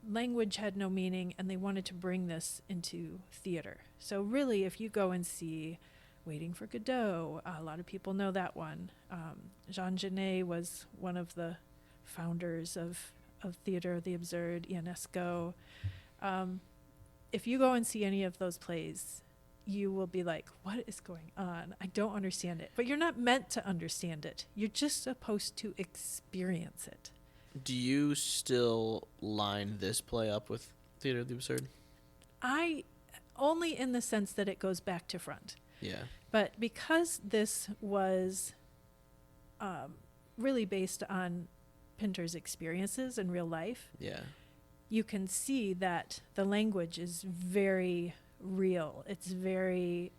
Speaker 2: language had no meaning, and they wanted to bring this into theater. So really, if you go and see Waiting for Godot, a lot of people know that one. Jean Genet was one of the founders of theater of the absurd, Ionesco. If you go and see any of those plays, you will be like, what is going on? I don't understand it. But you're not meant to understand it. You're just supposed to experience it.
Speaker 1: Do you still line this play up with Theater of the Absurd?
Speaker 2: I only in the sense that it goes back to front.
Speaker 1: Yeah.
Speaker 2: But because this was really based on Pinter's experiences in real life,
Speaker 1: Yeah.
Speaker 2: you can see that the language is very real. It's very,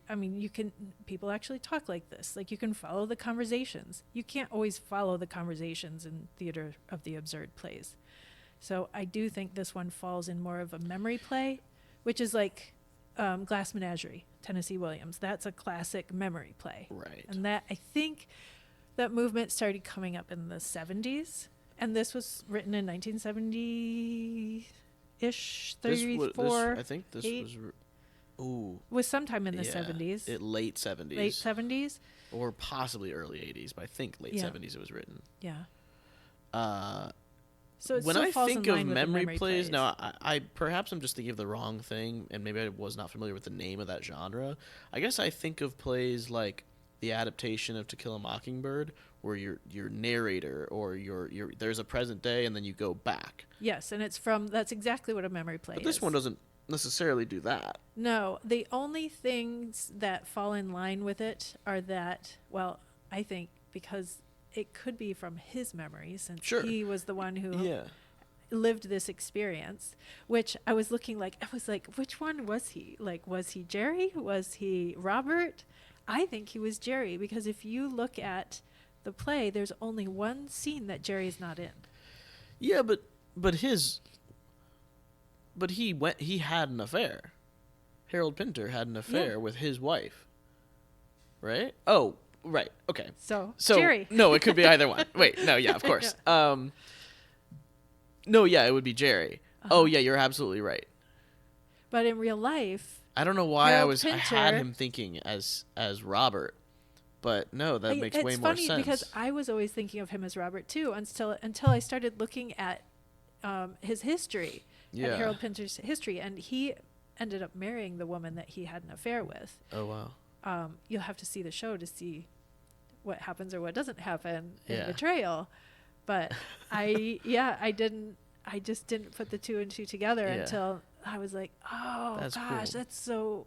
Speaker 2: people actually talk like this. Like, you can follow the conversations. You can't always follow the conversations in Theater of the Absurd plays. So I do think this one falls in more of a memory play, which is like Glass Menagerie, Tennessee Williams. That's a classic memory play.
Speaker 1: Right.
Speaker 2: And that, I think that movement started coming up in the 70s. And this was written in 1970-ish, 34.
Speaker 1: I think this was...
Speaker 2: Was sometime in the 70s.
Speaker 1: Late 70s.
Speaker 2: Late 70s?
Speaker 1: Or possibly early 80s, but I think late 70s it was written.
Speaker 2: Yeah.
Speaker 1: So when I think of memory plays, now I perhaps I'm just thinking of the wrong thing, and maybe I was not familiar with the name of that genre. I guess I think of plays like the adaptation of To Kill a Mockingbird, where your narrator or your there's a present day and then you go back.
Speaker 2: Yes, and that's exactly what a memory play is.
Speaker 1: But this one doesn't necessarily do that.
Speaker 2: No, the only things that fall in line with it are that, well, I think because it could be from his memories, since he was the one who lived this experience, which I was looking like, I was like, which one was he? Like, was he Jerry? Was he Robert? I think he was Jerry, because if you look at the play, there's only one scene that Jerry's not in.
Speaker 1: Yeah, but he had an affair. Harold Pinter had an affair with his wife. Right? Oh, right. Okay.
Speaker 2: So Jerry.
Speaker 1: No, it could be either one. Wait, no, yeah, of course. No, yeah, it would be Jerry. Oh, yeah, you're absolutely right.
Speaker 2: But in real life,
Speaker 1: I don't know why I
Speaker 2: Pinter,
Speaker 1: had him thinking as Robert. But no, that makes way more sense.
Speaker 2: It's funny because I was always thinking of him as Robert too, until I started looking at his history, at Harold Pinter's history, and he ended up marrying the woman that he had an affair with.
Speaker 1: Oh wow!
Speaker 2: You'll have to see the show to see what happens or what doesn't happen in Betrayal. But I just didn't put the two and two together until I was like, oh, that's gosh, cool. That's so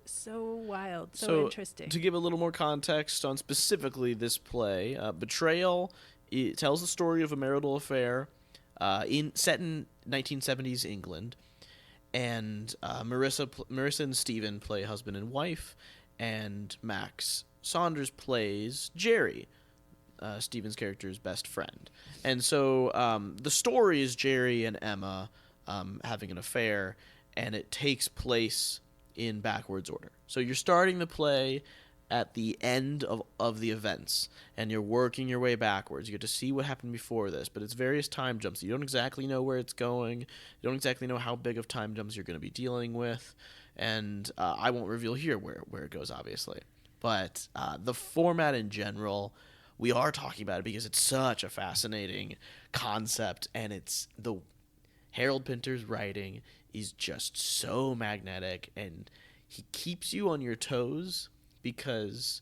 Speaker 2: wild, so interesting.
Speaker 1: To give a little more context on specifically this play, Betrayal, it tells the story of a marital affair set in 1970s England, and Marissa and Stephen play husband and wife, and Max Saunders plays Jerry, Stephen's character's best friend. And so the story is Jerry and Emma having an affair, and it takes place in backwards order. So you're starting the play at the end of the events, and you're working your way backwards. You get to see what happened before this, but it's various time jumps. You don't exactly know where it's going. You don't exactly know how big of time jumps you're going to be dealing with, and I won't reveal here where it goes, obviously. But the format in general, we are talking about it because it's such a fascinating concept, and it's the Harold Pinter's writing is just so magnetic, and he keeps you on your toes, because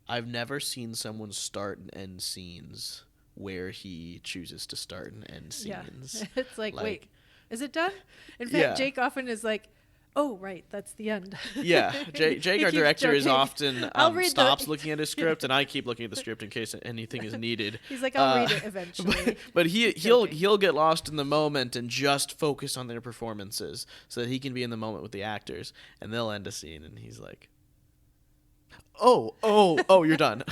Speaker 1: I've never seen someone start and end scenes where he chooses to start and end scenes.
Speaker 2: Yeah. It's like, wait, is it done? In fact, Jake often is like, oh, right, that's the end.
Speaker 1: Yeah, Jake, our director, is often stops looking at his script, and I keep looking at the script in case anything is needed.
Speaker 2: He's like, I'll read it eventually.
Speaker 1: But he'll get lost in the moment and just focus on their performances so that he can be in the moment with the actors, and they'll end a scene, and he's like, oh, you're done.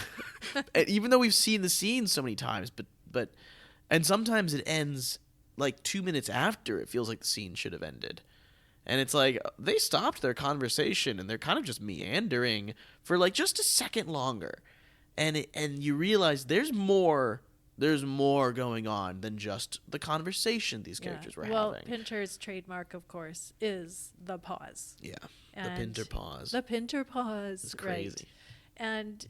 Speaker 1: And even though we've seen the scene so many times, but sometimes it ends like 2 minutes after it feels like the scene should have ended. And it's like they stopped their conversation and they're kind of just meandering for like just a second longer. And you realize there's more going on than just the conversation these characters were having.
Speaker 2: Well, Pinter's trademark, of course, is the pause.
Speaker 1: Yeah,
Speaker 2: and
Speaker 1: the Pinter pause.
Speaker 2: The Pinter pause.
Speaker 1: It's crazy.
Speaker 2: Right. And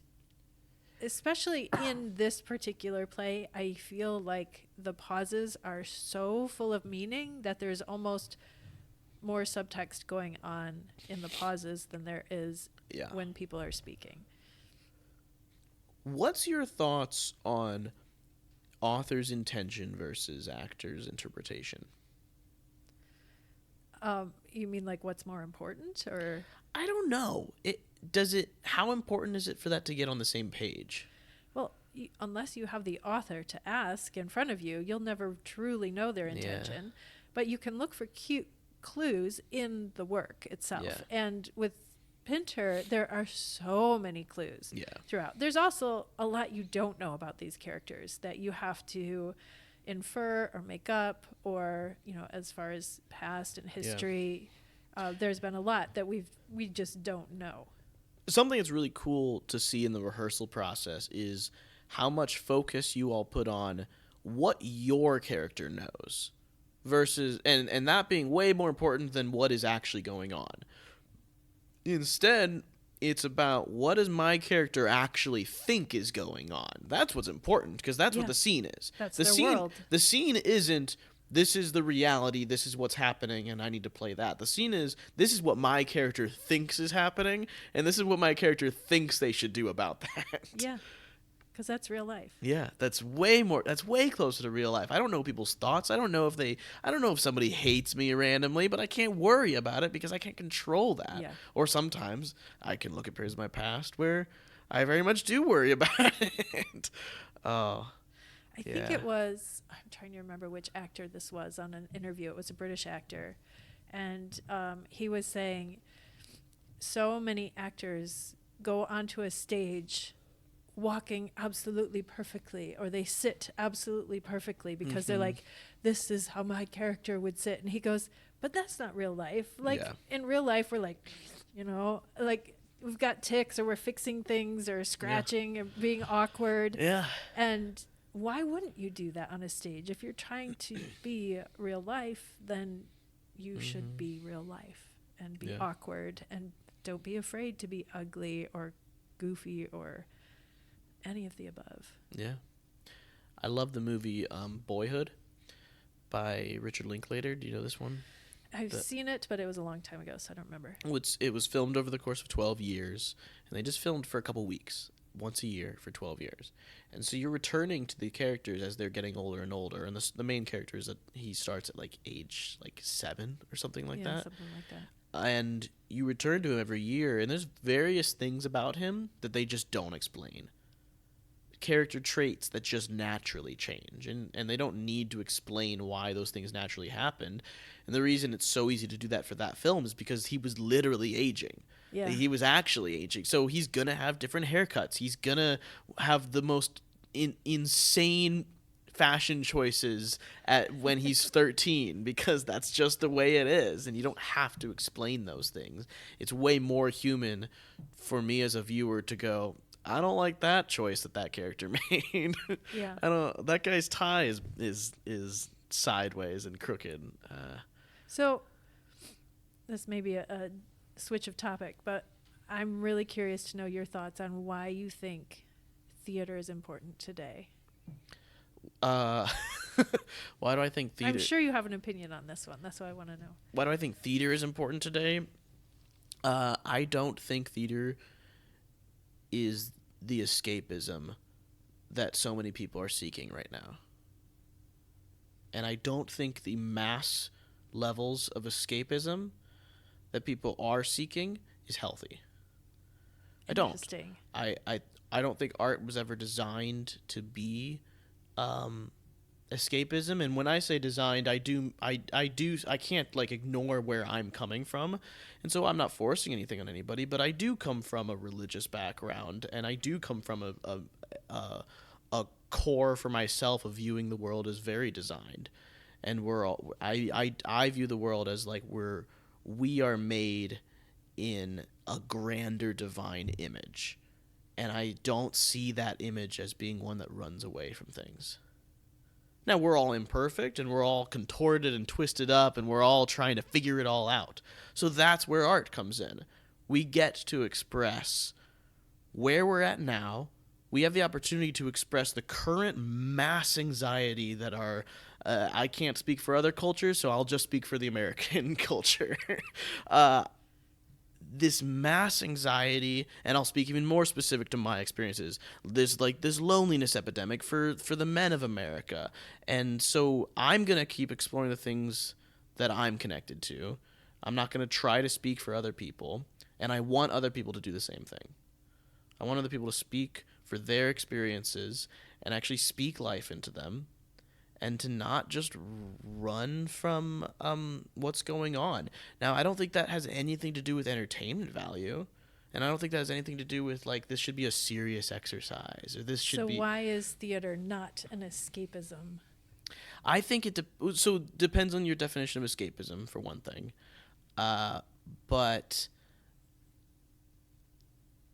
Speaker 2: especially in this particular play, I feel like the pauses are so full of meaning that there's almost more subtext going on in the pauses than there is when people are speaking.
Speaker 1: What's your thoughts on author's intention versus actor's interpretation?
Speaker 2: You mean like what's more important, or?
Speaker 1: I don't know. How important is it for that to get on the same page?
Speaker 2: Well, unless you have the author to ask in front of you, you'll never truly know their intention. Yeah. But you can look for cute clues in the work itself. Yeah. And with Pinter, there are so many clues throughout. There's also a lot you don't know about these characters that you have to infer or make up, or, as far as past and history, there's been a lot that we just don't know.
Speaker 1: Something that's really cool to see in the rehearsal process is how much focus you all put on what your character knows versus, and that being way more important than what is actually going on. Instead, it's about what does my character actually think is going on. That's what's important, because that's what the scene is.
Speaker 2: That's their world.
Speaker 1: The scene isn't, this is the reality, this is what's happening, and I need to play that. The scene is, this is what my character thinks is happening, and this is what my character thinks they should do about that.
Speaker 2: Yeah, because that's real life.
Speaker 1: Yeah, that's way closer to real life. I don't know people's thoughts. I don't know if somebody hates me randomly, but I can't worry about it because I can't control that.
Speaker 2: Yeah.
Speaker 1: Or sometimes I can look at periods of my past where I very much do worry about it. Oh.
Speaker 2: I think it was, I'm trying to remember which actor this was on an interview. It was a British actor. And he was saying so many actors go onto a stage walking absolutely perfectly, or they sit absolutely perfectly because they're like, this is how my character would sit. And he goes, but that's not real life. Like in real life, we're like, like we've got tics, or we're fixing things or scratching or being awkward.
Speaker 1: Yeah.
Speaker 2: And why wouldn't you do that on a stage? If you're trying to be real life, then you should be real life and be awkward, and don't be afraid to be ugly or goofy or any of the above. Yeah.
Speaker 1: I love the movie Boyhood by Richard Linklater. Do you know this one?
Speaker 2: I've seen it, but it was a long time ago, so I don't remember.
Speaker 1: It was filmed over the course of 12 years, and they just filmed for a couple weeks, once a year for 12 years. And so you're returning to the characters as they're getting older and older, and the main character is that he starts at age 7 or something like that.
Speaker 2: Yeah, something like that.
Speaker 1: And you return to him every year, and there's various things about him that they just don't explain. Character traits that just naturally change, and they don't need to explain why those things naturally happened. And the reason it's so easy to do that for that film is because he was literally aging. Yeah. He was actually aging. So he's going to have different haircuts. He's going to have the most insane fashion choices when he's 13, because that's just the way it is, and you don't have to explain those things. It's way more human for me as a viewer to go, I don't like that choice that character made.
Speaker 2: Yeah.
Speaker 1: That guy's tie is sideways and crooked.
Speaker 2: So this may be a switch of topic, but I'm really curious to know your thoughts on why you think theater is important today.
Speaker 1: Why do I think theater?
Speaker 2: I'm sure you have an opinion on this one. That's what I want to know.
Speaker 1: Why do I think theater is important today? I don't think theater is the escapism that so many people are seeking right now. And I don't think the mass levels of escapism that people are seeking is healthy. I don't.
Speaker 2: Interesting.
Speaker 1: I don't think art was ever designed to be escapism. And when I say designed, I can't ignore where I'm coming from. And so I'm not forcing anything on anybody, but I do come from a religious background, and I do come from a core for myself of viewing the world as very designed. And I view the world as we are made in a grander divine image. And I don't see that image as being one that runs away from things. Now, we're all imperfect, and we're all contorted and twisted up, and we're all trying to figure it all out. So that's where art comes in. We get to express where we're at now. We have the opportunity to express the current mass anxiety that our... I can't speak for other cultures, so I'll just speak for the American culture. This mass anxiety, and I'll speak even more specific to my experiences, this loneliness epidemic for the men of America. And so I'm going to keep exploring the things that I'm connected to. I'm not going to try to speak for other people, and I want other people to do the same thing. I want other people to speak for their experiences and actually speak life into them, and to not just run from what's going on. Now, I don't think that has anything to do with entertainment value, and I don't think that has anything to do with, like, this should be a serious exercise, or this should be...
Speaker 2: So why is theater not an escapism?
Speaker 1: I think it depends on your definition of escapism, for one thing. But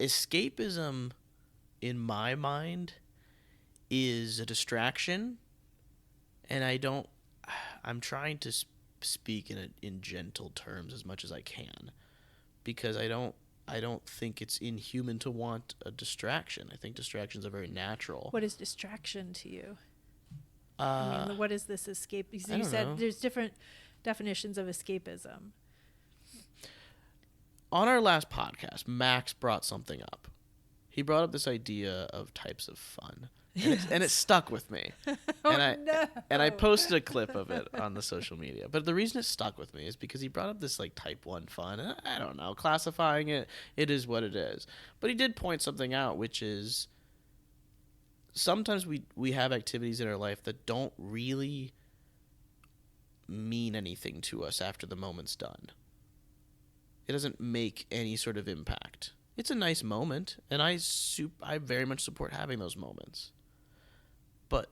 Speaker 1: escapism, in my mind, is a distraction. And I'm trying to speak in gentle terms as much as I can, because I don't think it's inhuman to want a distraction. I think distractions are very natural.
Speaker 2: What is distraction to you? I mean, what is this escape? You said know. There's different definitions of escapism.
Speaker 1: On our last podcast, Max brought something up. He brought up this idea of types of fun. And it stuck with me. And I posted a clip of it on the social media. But the reason it stuck with me is because he brought up this, like, type 1 fun. And I don't know, classifying it is what it is. But he did point something out, which is sometimes we have activities in our life that don't really mean anything to us after the moment's done. It doesn't make any sort of impact. It's a nice moment, and I very much support having those moments. But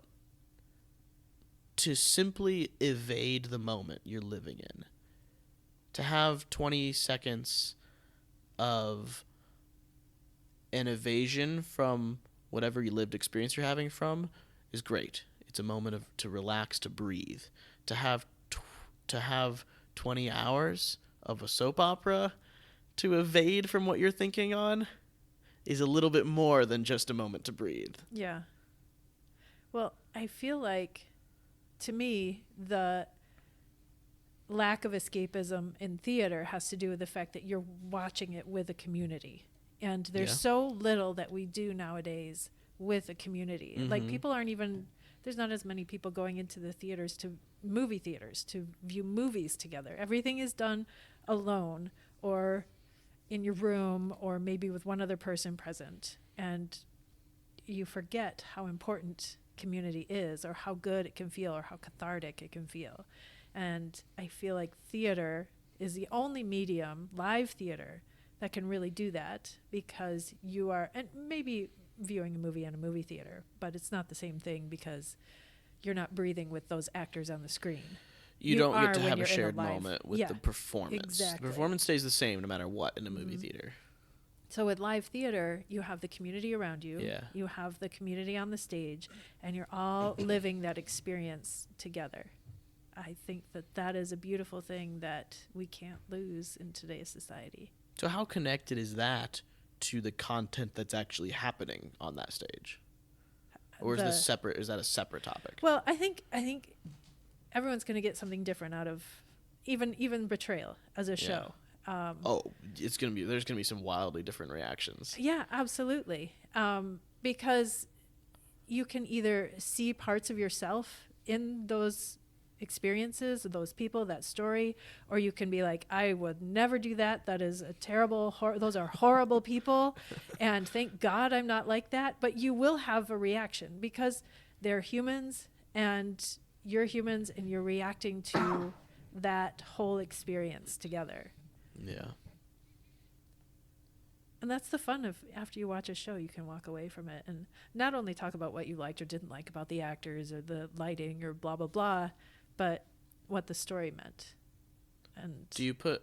Speaker 1: to simply evade the moment you're living in, to have 20 seconds of an evasion from whatever lived experience you're having from, is great. It's a moment to relax, to breathe. To have 20 hours of a soap opera to evade from what you're thinking on is a little bit more than just a moment to breathe.
Speaker 2: Yeah. Well, I feel like, to me, the lack of escapism in theater has to do with the fact that you're watching it with a community. And there's so little that we do nowadays with a community. Mm-hmm. Like, people aren't even... There's not as many people going into the theaters, to movie theaters, to view movies together. Everything is done alone, or in your room, or maybe with one other person present. And you forget how important community is, or how good it can feel, or how cathartic it can feel. And I feel like theater is the only medium, live theater, that can really do that, because you are, and maybe viewing a movie in a movie theater, but it's not the same thing, because you're not breathing with those actors on the screen.
Speaker 1: You don't get to have a shared moment with the performance.
Speaker 2: Exactly.
Speaker 1: The performance stays the same no matter what in a movie theater.
Speaker 2: So with live theater, you have the community around you.
Speaker 1: Yeah.
Speaker 2: You have the community on the stage, and you're all living that experience together. I think that is a beautiful thing that we can't lose in today's society.
Speaker 1: So how connected is that to the content that's actually happening on that stage? Or is that a separate topic?
Speaker 2: Well, I think everyone's going to get something different out of even Betrayal as a show.
Speaker 1: There's going to be some wildly different reactions.
Speaker 2: Yeah, absolutely. Because you can either see parts of yourself in those experiences, those people, that story, or you can be like, I would never do that. That is a terrible, those are horrible people. And thank God I'm not like that. But you will have a reaction, because they're humans and you're humans, and you're reacting to that whole experience together.
Speaker 1: Yeah.
Speaker 2: And that's the fun of, after you watch a show, you can walk away from it and not only talk about what you liked or didn't like about the actors or the lighting or blah, blah, blah, but what the story meant. And
Speaker 1: Do you put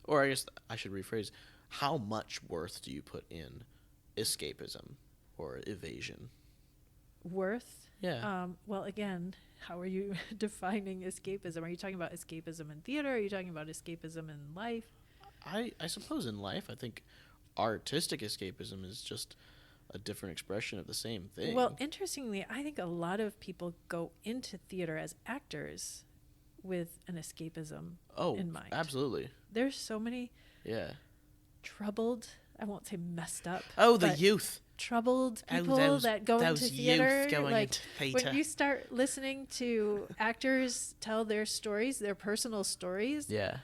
Speaker 1: or I guess I should rephrase, how much worth do you put in escapism or evasion?
Speaker 2: worth?
Speaker 1: Yeah.
Speaker 2: Well, again, how are you defining escapism? Are you talking about escapism in theater? Are you talking about escapism in life?
Speaker 1: I suppose in life, I think artistic escapism is just a different expression of the same thing.
Speaker 2: Well, interestingly, I think a lot of people go into theater as actors with an escapism in mind.
Speaker 1: Absolutely.
Speaker 2: There's so many
Speaker 1: Yeah.
Speaker 2: troubled, I won't say messed up.
Speaker 1: Oh, the
Speaker 2: but
Speaker 1: youth.
Speaker 2: troubled people that go into theater.
Speaker 1: Youth going
Speaker 2: like
Speaker 1: into theater.
Speaker 2: when you start listening to actors tell their stories, their personal stories,
Speaker 1: Yeah.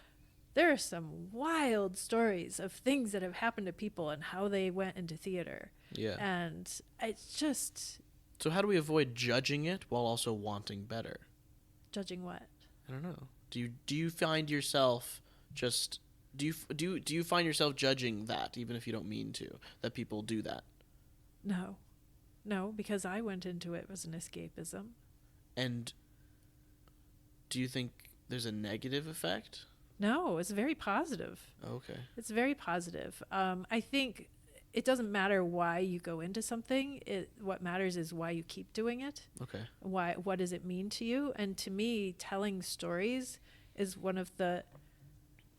Speaker 2: there are some wild stories of things that have happened to people and how they went into theater.
Speaker 1: Yeah.
Speaker 2: And it's just
Speaker 1: So how do we avoid judging it while also wanting better?
Speaker 2: judging what?
Speaker 1: I don't know. Do you find yourself just do you find yourself judging that even if you don't mean to, that people do that?
Speaker 2: No, because I went into it as an escapism.
Speaker 1: And do you think there's a negative effect?
Speaker 2: No, it's very positive.
Speaker 1: Okay.
Speaker 2: It's very positive. I think it doesn't matter why you go into something. What matters is why you keep doing it.
Speaker 1: Okay.
Speaker 2: What does it mean to you? And to me, telling stories is one of the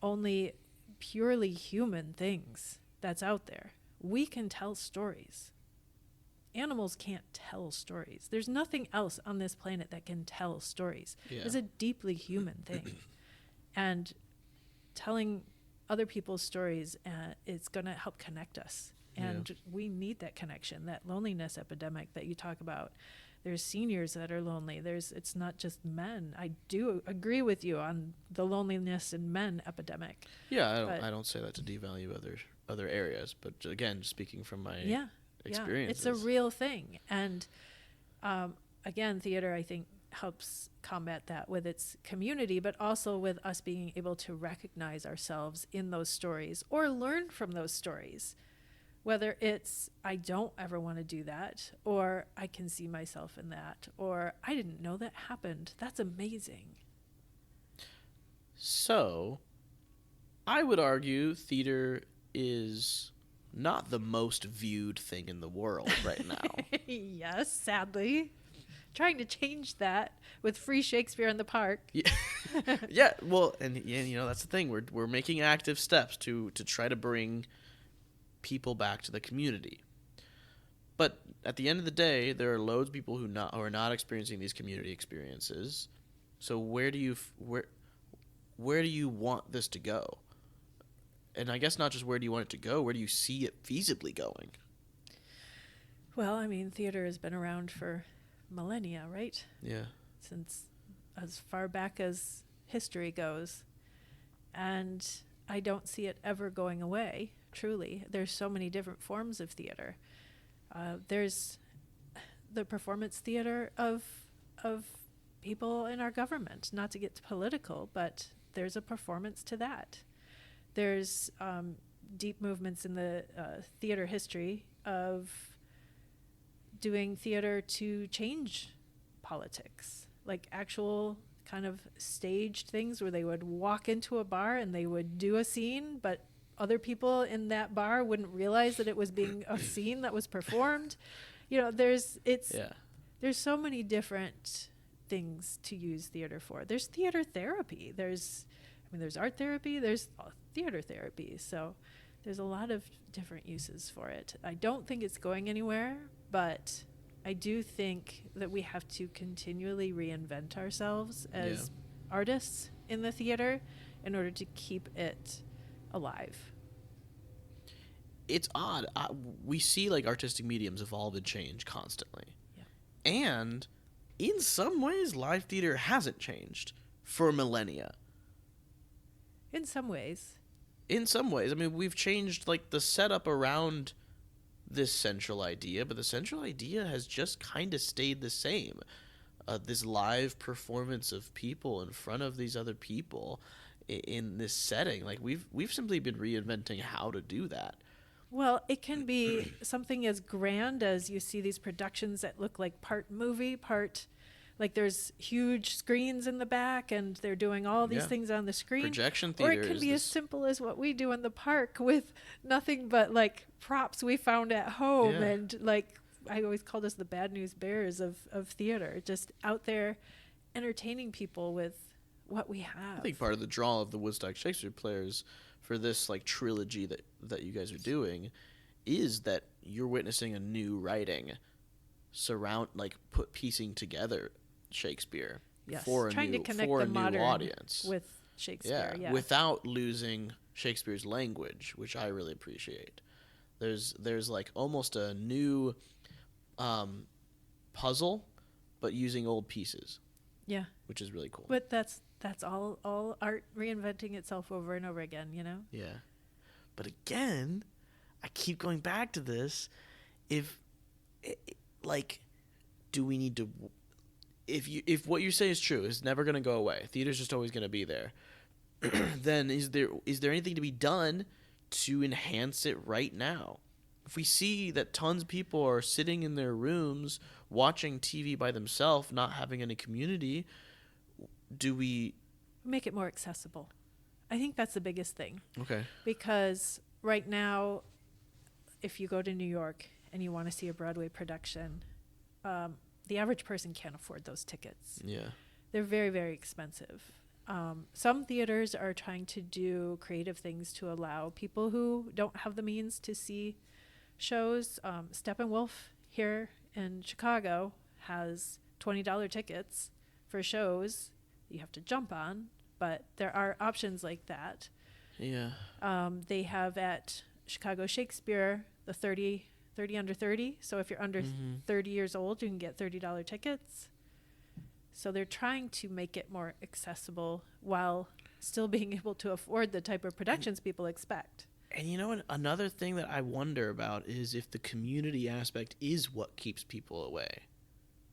Speaker 2: only purely human things that's out there. We can tell stories. Animals can't tell stories. There's nothing else on this planet that can tell stories.
Speaker 1: Yeah.
Speaker 2: It's a deeply human thing. And telling other people's stories, it's going to help connect us. And we need that connection, that loneliness epidemic that you talk about. There's seniors that are lonely. It's not just men. I do agree with you on the loneliness in men epidemic.
Speaker 1: Yeah, I don't say that to devalue other areas, but again, speaking from my experiences.
Speaker 2: It's a real thing. And again, theater, I think, helps combat that with its community, but also with us being able to recognize ourselves in those stories or learn from those stories. Whether it's, I don't ever want to do that, or I can see myself in that, or I didn't know that happened. That's amazing.
Speaker 1: So, I would argue theater is not the most viewed thing in the world right now.
Speaker 2: Yes, sadly. Trying to change that with free Shakespeare in the park.
Speaker 1: Yeah, well, and that's the thing. We're making active steps to try to bring people back to the community. But at the end of the day, there are loads of people who are not experiencing these community experiences. So where do you want this to go? And I guess not just where do you want it to go, where do you see it feasibly going?
Speaker 2: Well, I mean, theater has been around for millennia, right?
Speaker 1: Yeah.
Speaker 2: Since as far back as history goes. And I don't see it ever going away, truly. There's so many different forms of theater. There's the performance theater of people in our government, not to get political, but there's a performance to that. There's deep movements in the theater history of doing theater to change politics, like actual kind of staged things where they would walk into a bar and they would do a scene, but other people in that bar wouldn't realize that it was being a scene that was performed. There's so many different things to use theater for. There's theater therapy. There's art therapy. There's theater therapy. So there's a lot of different uses for it. I don't think it's going anywhere, but I do think that we have to continually reinvent ourselves as artists in the theater in order to keep it alive.
Speaker 1: It's odd. We see like artistic mediums evolve and change constantly. Yeah. And in some ways, live theater hasn't changed for millennia.
Speaker 2: In some ways.
Speaker 1: I mean, we've changed like the setup around this central idea, but the central idea has just kind of stayed the same. This live performance of people in front of these other people in this setting. Like we've simply been reinventing how to do that.
Speaker 2: Well, it can be something as grand as you see these productions that look like part movie, part like there's huge screens in the back and they're doing all these things on the screen.
Speaker 1: Projection
Speaker 2: Or
Speaker 1: theater
Speaker 2: it can
Speaker 1: is
Speaker 2: be as simple as what we do in the park with nothing but like props we found at home.
Speaker 1: Yeah.
Speaker 2: And like I always called us the bad news bears of theater, just out there entertaining people with what we have.
Speaker 1: I think part of the draw of the Woodstock Shakespeare players for this like trilogy that you guys are doing is that you're witnessing a new writing piecing together Shakespeare for
Speaker 2: trying
Speaker 1: a
Speaker 2: to connect
Speaker 1: for
Speaker 2: the
Speaker 1: a new
Speaker 2: modern
Speaker 1: audience
Speaker 2: with Shakespeare,
Speaker 1: without losing Shakespeare's language, which I really appreciate. There's like almost a new puzzle, but using old pieces.
Speaker 2: Yeah,
Speaker 1: which is really cool.
Speaker 2: But that's all art reinventing itself over and over again, you know?
Speaker 1: Yeah. But again, I keep going back to this. Do we need to... If what you say is true, it's never going to go away, theater's just always going to be there, then is there anything to be done to enhance it right now? If we see that tons of people are sitting in their rooms watching TV by themselves, not having any community, do we...
Speaker 2: Make it more accessible. I think that's the biggest thing.
Speaker 1: Okay.
Speaker 2: Because right now, if you go to New York and you want to see a Broadway production, the average person can't afford those tickets.
Speaker 1: Yeah.
Speaker 2: They're very, very expensive. Some theaters are trying to do creative things to allow people who don't have the means to see shows. Steppenwolf here in Chicago has $20 tickets for shows you have to jump on, but there are options like that.
Speaker 1: Yeah.
Speaker 2: They have at Chicago Shakespeare the 30 under 30. So if you're under 30 years old, you can get $30 tickets. So they're trying to make it more accessible while still being able to afford the type of productions people expect.
Speaker 1: And you know what? Another thing that I wonder about is if the community aspect is what keeps people away.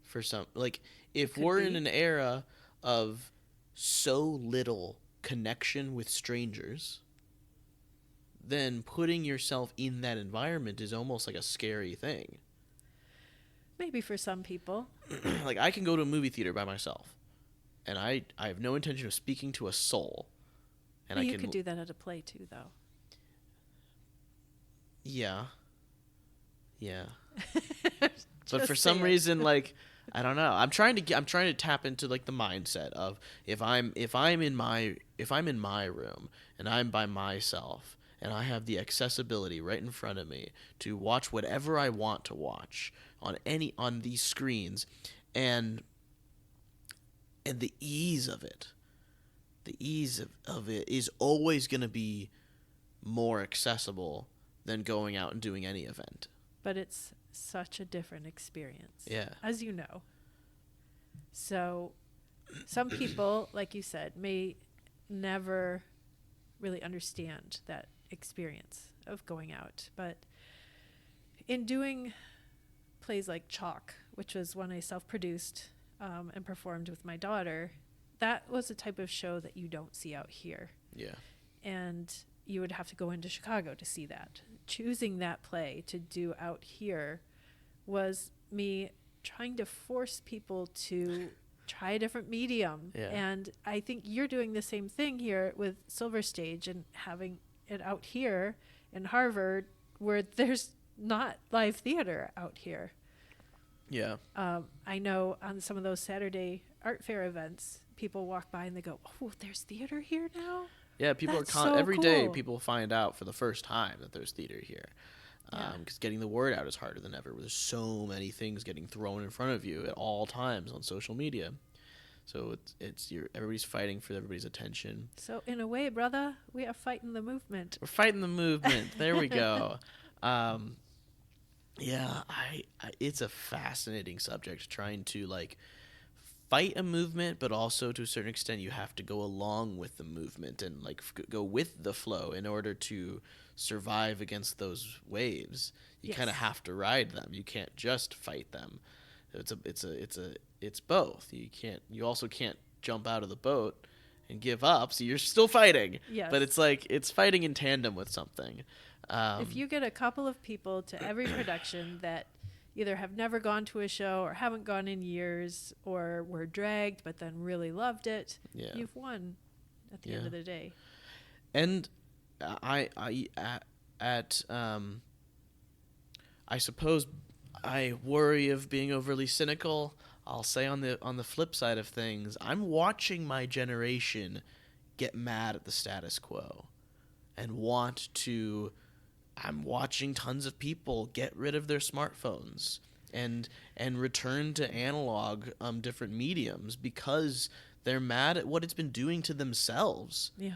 Speaker 1: For some, like, if we're in an era of so little connection with strangers, then putting yourself in that environment is almost like a scary thing.
Speaker 2: Maybe for some people.
Speaker 1: Like, I can go to a movie theater by myself, and I have no intention of speaking to a soul. And
Speaker 2: You could do that at a play too, though.
Speaker 1: Yeah. But for some reason, like, I don't know. I'm trying to tap into like the mindset of if I'm in my room and I'm by myself and I have the accessibility right in front of me to watch whatever I want to watch on these screens, and the ease of it. The ease of it is always going to be more accessible than going out and doing any event.
Speaker 2: But it's such a different experience.
Speaker 1: Yeah.
Speaker 2: As you know. So some people, like you said, may never really understand that experience of going out. But in doing plays like Chalk, which was one I self-produced and performed with my daughter, that was a type of show that you don't see out here.
Speaker 1: Yeah.
Speaker 2: And you would have to go into Chicago to see that. Choosing that play to do out here was me trying to force people to try a different medium.
Speaker 1: Yeah.
Speaker 2: And I think you're doing the same thing here with Silverstage and having it out here in Harvard where there's not live theater out here.
Speaker 1: Yeah.
Speaker 2: I know on some of those Saturday art fair events, people walk by and they go, "Oh, there's theater here now?"
Speaker 1: Yeah, people
Speaker 2: That's
Speaker 1: are
Speaker 2: so
Speaker 1: every day
Speaker 2: cool.
Speaker 1: people find out for the first time that there's theater here. Because getting the word out is harder than ever. There's so many things getting thrown in front of you at all times on social media. So everybody's fighting for everybody's attention.
Speaker 2: So in a way, brother, we are fighting the movement.
Speaker 1: We're fighting the movement. There we go. It's a fascinating subject, trying to like fight a movement, but also to a certain extent you have to go along with the movement and like go with the flow in order to survive against those waves. You kind of have to ride them. You can't just fight them. It's both. You also can't jump out of the boat and give up, so you're still fighting.
Speaker 2: Yes.
Speaker 1: But it's like it's fighting in tandem with something.
Speaker 2: If you get a couple of people to every production that either have never gone to a show or haven't gone in years or were dragged but then really loved it.
Speaker 1: Yeah.
Speaker 2: You've won at the end of the day.
Speaker 1: And I suppose I worry of being overly cynical. I'll say on the flip side of things, I'm watching my generation get mad at the status quo and I'm watching tons of people get rid of their smartphones and return to analog different mediums because they're mad at what it's been doing to themselves.
Speaker 2: Yeah.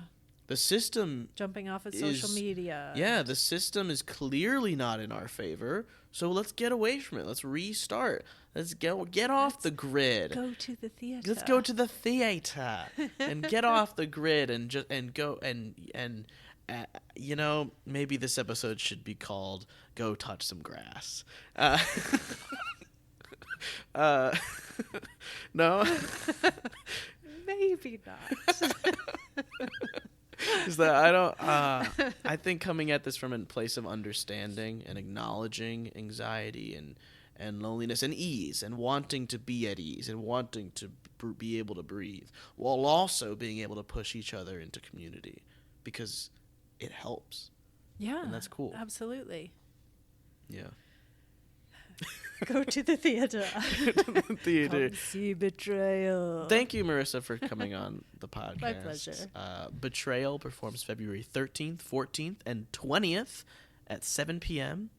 Speaker 1: The system
Speaker 2: Jumping off of social media.
Speaker 1: Yeah, the system is clearly not in our favor. So let's get away from it. Let's restart. Let's get off the grid.
Speaker 2: Go to the theater.
Speaker 1: Let's go to the theater and get off the grid and go maybe this episode should be called "Go Touch Some Grass." No.
Speaker 2: Maybe not.
Speaker 1: Is that I think coming at this from a place of understanding and acknowledging anxiety and loneliness and ease and wanting to be at ease and wanting to be able to breathe while also being able to push each other into community because it helps.
Speaker 2: Yeah.
Speaker 1: And that's cool.
Speaker 2: Absolutely.
Speaker 1: Yeah.
Speaker 2: Go to the theater.
Speaker 1: Theater.
Speaker 2: Come see Betrayal.
Speaker 1: Thank you, Marisa, for coming on the podcast.
Speaker 2: My pleasure.
Speaker 1: Betrayal performs February 13th, 14th, and 20th at 7 p.m.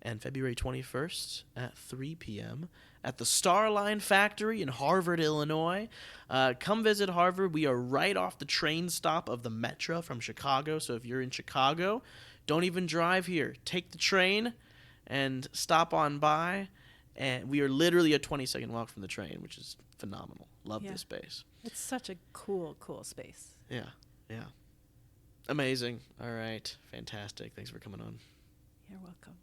Speaker 1: and February 21st at 3 p.m. at the Starline Factory in Harvard, Illinois. Come visit Harvard. We are right off the train stop of the Metro from Chicago. So if you're in Chicago, don't even drive here. Take the train and stop on by. And we are literally a 20-second walk from the train, which is phenomenal. Love this space.
Speaker 2: It's such a cool space.
Speaker 1: Yeah. Amazing. All right. Fantastic. Thanks for coming on.
Speaker 2: You're welcome.